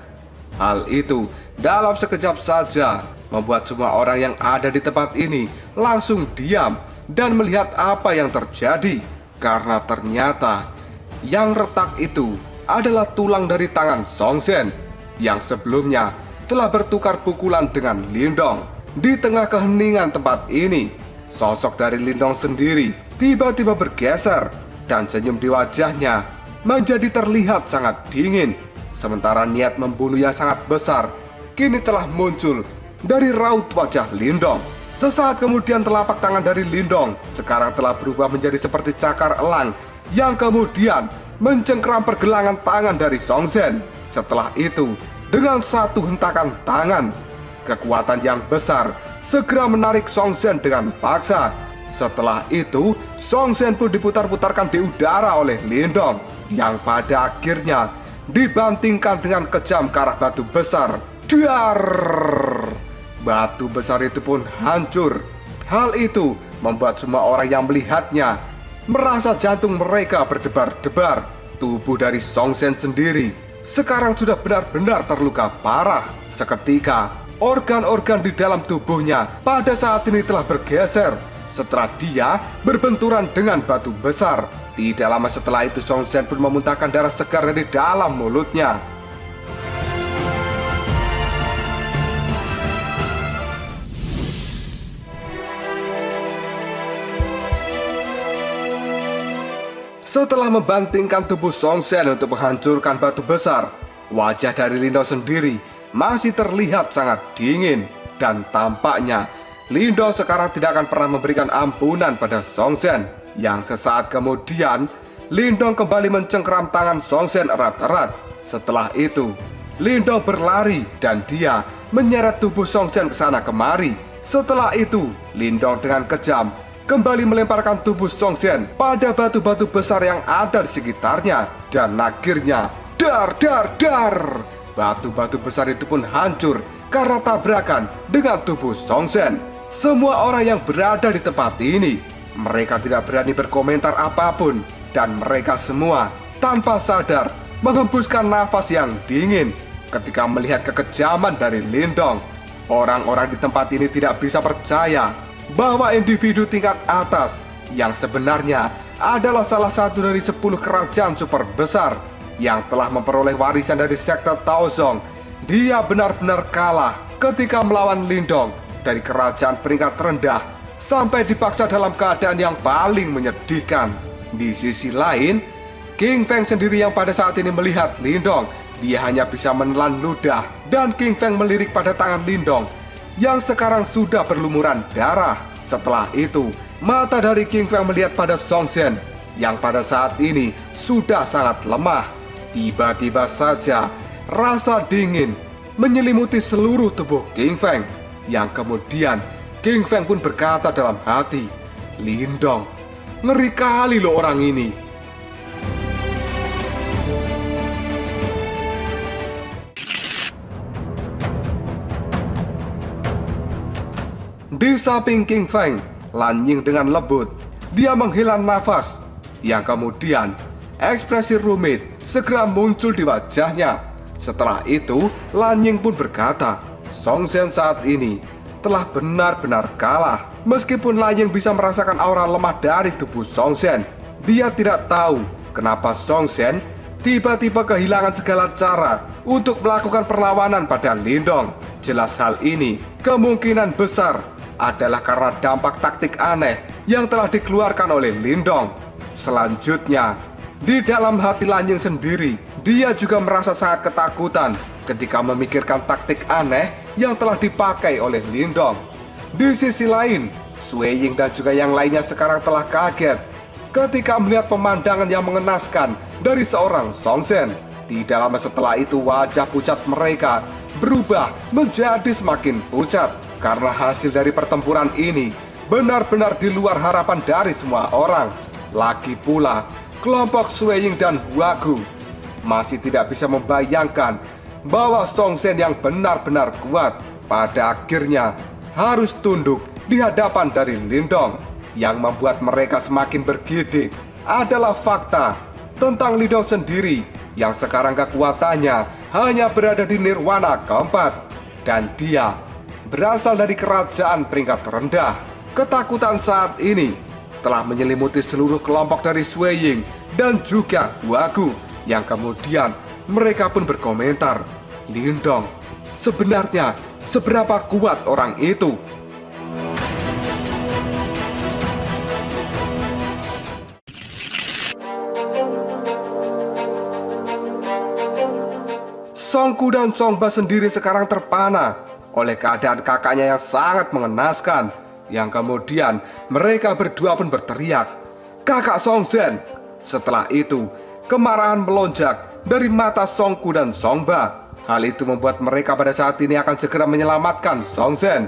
Hal itu dalam sekejap saja membuat semua orang yang ada di tempat ini langsung diam dan melihat apa yang terjadi. Karena ternyata yang retak itu adalah tulang dari tangan Song Shen yang sebelumnya telah bertukar pukulan dengan Lindong. Di tengah keheningan tempat ini, sosok dari Lindong sendiri tiba-tiba bergeser dan senyum di wajahnya menjadi terlihat sangat dingin. Sementara niat membunuh yang sangat besar kini telah muncul dari raut wajah Lindong. Sesaat kemudian telapak tangan dari Lindong sekarang telah berubah menjadi seperti cakar elang yang kemudian mencengkram pergelangan tangan dari Song Shen. Setelah itu, dengan satu hentakan tangan, kekuatan yang besar segera menarik Song Shen dengan paksa. Setelah itu, Song Shen pun diputar-putarkan di udara oleh Lindong, yang pada akhirnya dibantingkan dengan kejam ke arah batu besar. Dar! Batu besar itu pun hancur. Hal itu membuat semua orang yang melihatnya merasa jantung mereka berdebar-debar. Tubuh dari Song Shen sendiri sekarang sudah benar-benar terluka parah. Seketika, organ-organ di dalam tubuhnya pada saat ini telah bergeser setelah dia berbenturan dengan batu besar. Tidak lama setelah itu, Song Shen pun memuntahkan darah segar dari dalam mulutnya. Setelah membantingkan tubuh Song Shen untuk menghancurkan batu besar, wajah dari Lindong sendiri masih terlihat sangat dingin. Dan tampaknya Lindong sekarang tidak akan pernah memberikan ampunan pada Song Shen. Yang sesaat kemudian, Lindong kembali mencengkram tangan Song Shen erat-erat. Setelah itu, Lindong berlari dan dia menyeret tubuh Song Shen ke sana kemari. Setelah itu, Lindong dengan kejam kembali melemparkan tubuh Song Shen pada batu-batu besar yang ada di sekitarnya. Dan akhirnya, dar! Batu-batu besar itu pun hancur karena tabrakan dengan tubuh Song Shen. Semua orang yang berada di tempat ini, mereka tidak berani berkomentar apapun, dan mereka semua tanpa sadar menghembuskan nafas yang dingin ketika melihat kekejaman dari Lindong. Orang-orang di tempat ini tidak bisa percaya bahwa individu tingkat atas yang sebenarnya adalah salah satu dari 10 kerajaan super besar yang telah memperoleh warisan dari sekte Taozong, dia benar-benar kalah ketika melawan Lindong dari kerajaan peringkat rendah sampai dipaksa dalam keadaan yang paling menyedihkan. Di sisi lain, King Feng sendiri yang pada saat ini melihat Lindong, dia hanya bisa menelan ludah, dan King Feng melirik pada tangan Lindong yang sekarang sudah berlumuran darah. Setelah itu, mata dari King Feng melihat pada Song Shen yang pada saat ini sudah sangat lemah. Tiba-tiba saja rasa dingin menyelimuti seluruh tubuh King Feng, yang kemudian King Feng pun berkata dalam hati, Lindong, ngeri kali loh orang ini. Di samping King Feng, Lan Ying dengan lembut, dia menghela nafas, yang kemudian ekspresi rumit segera muncul di wajahnya. Setelah itu, Lan Ying pun berkata, Song Shen saat ini telah benar-benar kalah. Meskipun Lan Ying bisa merasakan aura lemah dari tubuh Song Zhen, dia tidak tahu kenapa Song Zhen tiba-tiba kehilangan segala cara untuk melakukan perlawanan pada Lindong. Jelas hal ini kemungkinan besar adalah karena dampak taktik aneh yang telah dikeluarkan oleh Lindong. Selanjutnya, di dalam hati Lan Ying sendiri, dia juga merasa sangat ketakutan ketika memikirkan taktik aneh yang telah dipakai oleh Lindong. Di sisi lain, Sui Ying dan juga yang lainnya sekarang telah kaget ketika melihat pemandangan yang mengenaskan dari seorang Song Zhen. Tidak lama setelah itu, wajah pucat mereka berubah menjadi semakin pucat karena hasil dari pertempuran ini benar-benar di luar harapan dari semua orang. Lagi pula, kelompok Sui Ying dan Huagu masih tidak bisa membayangkan bahwa Song Zhen yang benar-benar kuat pada akhirnya harus tunduk di hadapan dari Lindong. Yang membuat mereka semakin bergidik adalah fakta tentang Lindong sendiri yang sekarang kekuatannya hanya berada di nirwana keempat, dan dia berasal dari kerajaan peringkat rendah. Ketakutan saat ini telah menyelimuti seluruh kelompok dari Sui Ying dan juga Huagu, yang kemudian mereka pun berkomentar, Lindong, sebenarnya seberapa kuat orang itu? Songku dan Songba sendiri sekarang terpana oleh keadaan kakaknya yang sangat mengenaskan, yang kemudian mereka berdua pun berteriak, "Kakak Song Zhen!" Setelah itu, kemarahan melonjak dari mata Songku dan Songba. Hal itu membuat mereka pada saat ini akan segera menyelamatkan Song Zhen.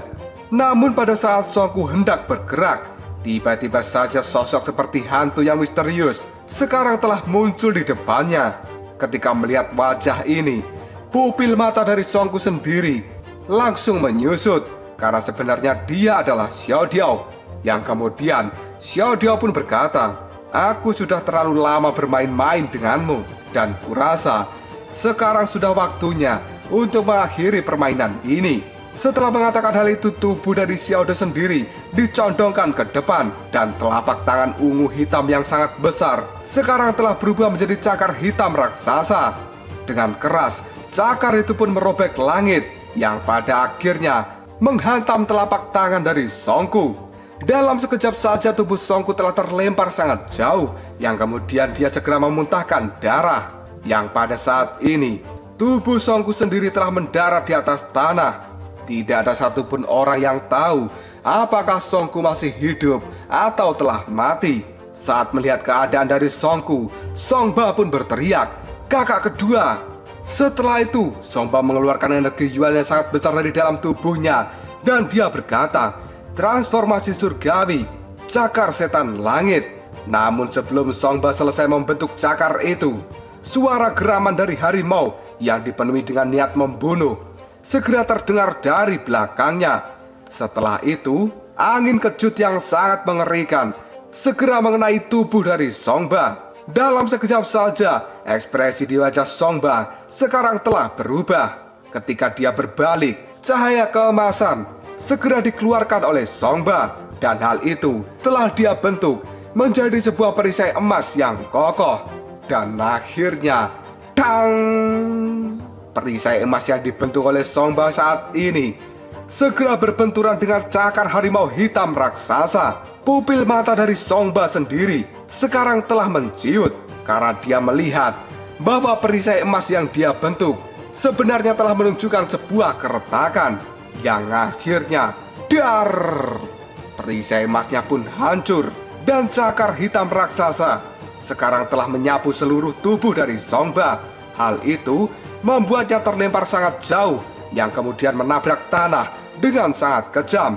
Namun pada saat Songku hendak bergerak, tiba-tiba saja sosok seperti hantu yang misterius sekarang telah muncul di depannya. Ketika melihat wajah ini, pupil mata dari Songku sendiri langsung menyusut karena sebenarnya dia adalah Xiao Diao. Yang kemudian Xiao Diao pun berkata, "Aku sudah terlalu lama bermain-main denganmu dan kurasa sekarang sudah waktunya untuk mengakhiri permainan ini." Setelah mengatakan hal itu, tubuh dari Xiao Diao sendiri dicondongkan ke depan dan telapak tangan ungu hitam yang sangat besar sekarang telah berubah menjadi cakar hitam raksasa. Dengan keras, cakar itu pun merobek langit yang pada akhirnya menghantam telapak tangan dari Songku. Dalam sekejap saja tubuh Songku telah terlempar sangat jauh, yang kemudian dia segera memuntahkan darah. Yang pada saat ini, tubuh Songku sendiri telah mendarat di atas tanah. Tidak ada satupun orang yang tahu apakah Songku masih hidup atau telah mati. Saat melihat keadaan dari Songku, Songba pun berteriak, "Kakak kedua!" Setelah itu, Songba mengeluarkan energi Yuan yang sangat besar dari dalam tubuhnya, dan dia berkata, "Transformasi surgawi, cakar setan langit." Namun sebelum Songba selesai membentuk cakar itu, suara geraman dari harimau yang dipenuhi dengan niat membunuh segera terdengar dari belakangnya. Setelah itu, angin kejut yang sangat mengerikan segera mengenai tubuh dari Songba. Dalam sekejap saja, ekspresi di wajah Songba sekarang telah berubah. Ketika dia berbalik, cahaya keemasan segera dikeluarkan oleh Songba, dan hal itu telah dia bentuk menjadi sebuah perisai emas yang kokoh. Dan akhirnya, tang! Perisai emas yang dibentuk oleh Songba saat ini segera berbenturan dengan cakar harimau hitam raksasa. Pupil mata dari Songba sendiri sekarang telah menciut karena dia melihat bahwa perisai emas yang dia bentuk sebenarnya telah menunjukkan sebuah keretakan yang akhirnya dar. Perisai emasnya pun hancur dan cakar hitam raksasa sekarang telah menyapu seluruh tubuh dari Songba. Hal itu membuatnya terlempar sangat jauh yang kemudian menabrak tanah dengan sangat kejam.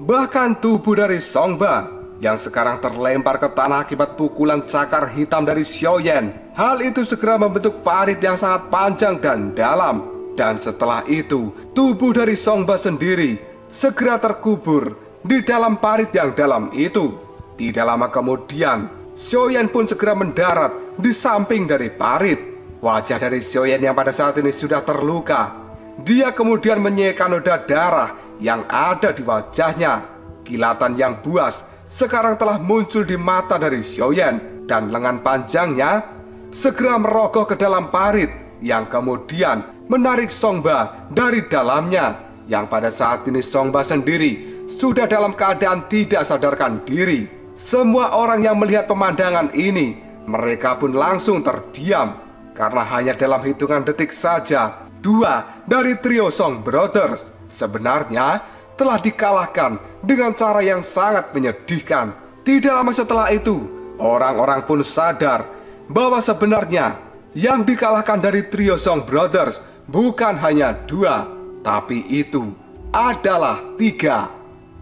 Bahkan tubuh dari Songba yang sekarang terlempar ke tanah akibat pukulan cakar hitam dari Xiaoyan, hal itu segera membentuk parit yang sangat panjang dan dalam. Dan setelah itu, tubuh dari Songba sendiri segera terkubur di dalam parit yang dalam itu. Tidak lama kemudian, Xiaoyan pun segera mendarat di samping dari parit. Wajah dari Xiaoyan yang pada saat ini sudah terluka. Dia kemudian menyeka noda darah yang ada di wajahnya. Kilatan yang buas sekarang telah muncul di mata dari Xiaoyan, dan lengan panjangnya segera merogoh ke dalam parit yang kemudian menarik Songba dari dalamnya, yang pada saat ini Songba sendiri sudah dalam keadaan tidak sadarkan diri. Semua orang yang melihat pemandangan ini, mereka pun langsung terdiam, karena hanya dalam hitungan detik saja dua dari trio Song Brothers sebenarnya telah dikalahkan dengan cara yang sangat menyedihkan. Tidak lama setelah itu, orang-orang pun sadar bahwa sebenarnya yang dikalahkan dari trio Song Brothers bukan hanya dua, tapi itu adalah tiga.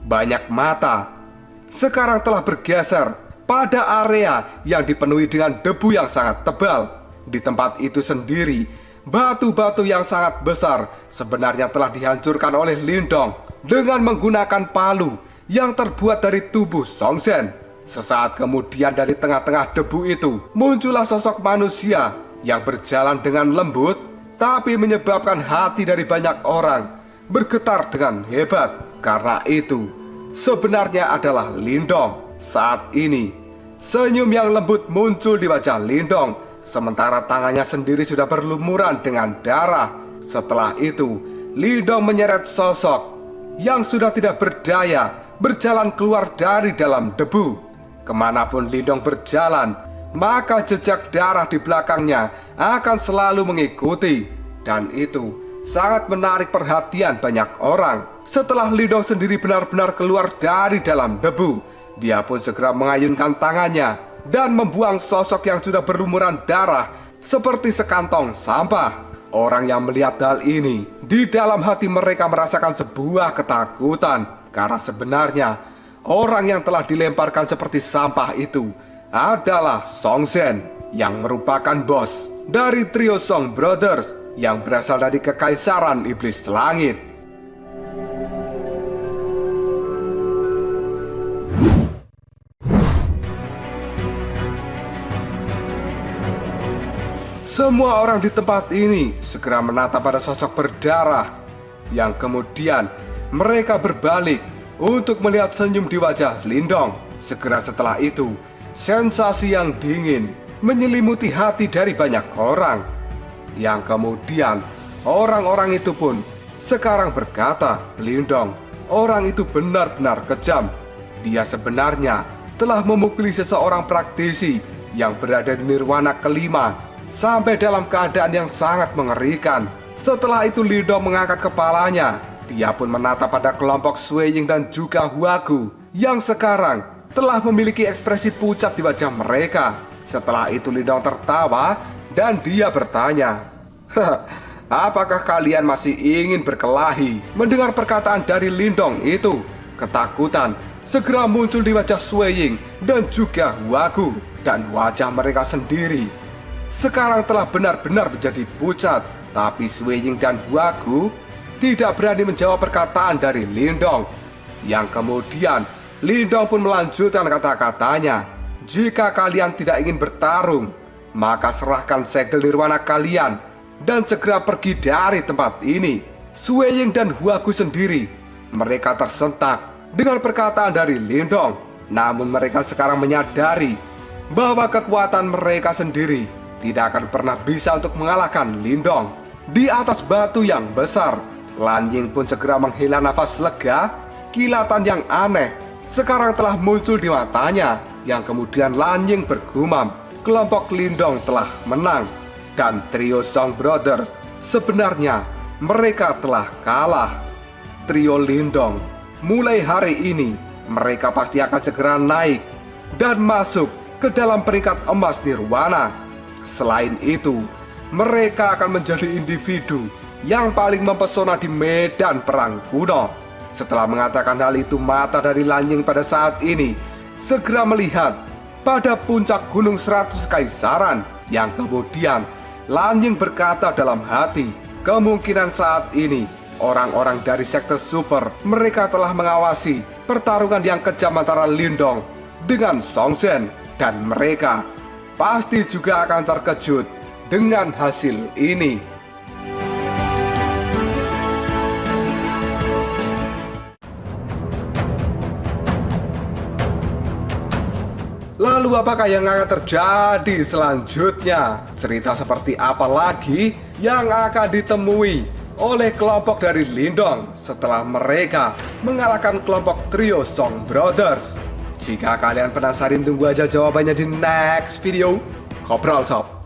Banyak mata sekarang telah bergeser pada area yang dipenuhi dengan debu yang sangat tebal. Di tempat itu sendiri, batu-batu yang sangat besar sebenarnya telah dihancurkan oleh Lindong dengan menggunakan palu yang terbuat dari tubuh Song Zhen. Sesaat kemudian dari tengah-tengah debu itu muncullah sosok manusia yang berjalan dengan lembut, tapi menyebabkan hati dari banyak orang bergetar dengan hebat. Karena itu sebenarnya adalah Lindong. Saat ini senyum yang lembut muncul di wajah Lindong, sementara tangannya sendiri sudah berlumuran dengan darah. Setelah itu Lindong menyeret sosok yang sudah tidak berdaya berjalan keluar dari dalam debu. Kemanapun Lindong berjalan, maka jejak darah di belakangnya akan selalu mengikuti. Dan itu sangat menarik perhatian banyak orang. Setelah Lindong sendiri benar-benar keluar dari dalam debu, dia pun segera mengayunkan tangannya dan membuang sosok yang sudah berlumuran darah seperti sekantong sampah. Orang yang melihat hal ini, di dalam hati mereka merasakan sebuah ketakutan, karena sebenarnya orang yang telah dilemparkan seperti sampah itu adalah Song Zhen, yang merupakan bos dari trio Song Brothers yang berasal dari Kekaisaran Iblis Langit. Semua orang di tempat ini segera menatap pada sosok berdarah, yang kemudian mereka berbalik untuk melihat senyum di wajah Lindong. Segera setelah itu, sensasi yang dingin menyelimuti hati dari banyak orang, yang kemudian orang-orang itu pun sekarang berkata, Lindong, orang itu benar-benar kejam. Dia sebenarnya telah memukuli seseorang praktisi yang berada di nirwana kelima sampai dalam keadaan yang sangat mengerikan. Setelah itu Lindong mengangkat kepalanya. Dia pun menatap pada kelompok Sui Ying dan juga Huagu yang sekarang telah memiliki ekspresi pucat di wajah mereka. Setelah itu Lindong tertawa dan dia bertanya, apakah kalian masih ingin berkelahi? Mendengar perkataan dari Lindong itu, ketakutan segera muncul di wajah Sui Ying dan juga Huagu, dan wajah mereka sendiri sekarang telah benar-benar menjadi pucat. Tapi Sui Ying dan Huagu tidak berani menjawab perkataan dari Lindong. Yang kemudian Lindong pun melanjutkan kata-katanya, jika kalian tidak ingin bertarung, maka serahkan segel nirwana kalian dan segera pergi dari tempat ini. Sui Ying dan Huagu sendiri, mereka tersentak dengan perkataan dari Lindong. Namun mereka sekarang menyadari bahwa kekuatan mereka sendiri tidak akan pernah bisa untuk mengalahkan Lindong. Di atas batu yang besar, Lan Ying pun segera menghela nafas lega. Kilatan yang aneh sekarang telah muncul di matanya, yang kemudian Lan Ying bergumam, kelompok Lindong telah menang. Dan trio Song Brothers sebenarnya mereka telah kalah. Trio Lindong, mulai hari ini mereka pasti akan segera naik dan masuk ke dalam peringkat emas nirwana. Selain itu, mereka akan menjadi individu yang paling mempesona di medan perang kuno. Setelah mengatakan hal itu, mata dari Lan Ying pada saat ini segera melihat pada puncak gunung 100 Kaisaran, yang kemudian Lan Ying berkata dalam hati, kemungkinan saat ini orang-orang dari sekte super mereka telah mengawasi pertarungan yang kejam antara Lindong dengan Song Zhen. Dan mereka pasti juga akan terkejut dengan hasil ini. Lalu apakah yang akan terjadi selanjutnya? Cerita seperti apa lagi yang akan ditemui oleh kelompok dari Lindong setelah mereka mengalahkan kelompok trio Song Brothers? Jika kalian penasaran, tunggu aja jawabannya di next video. Koprol Sob.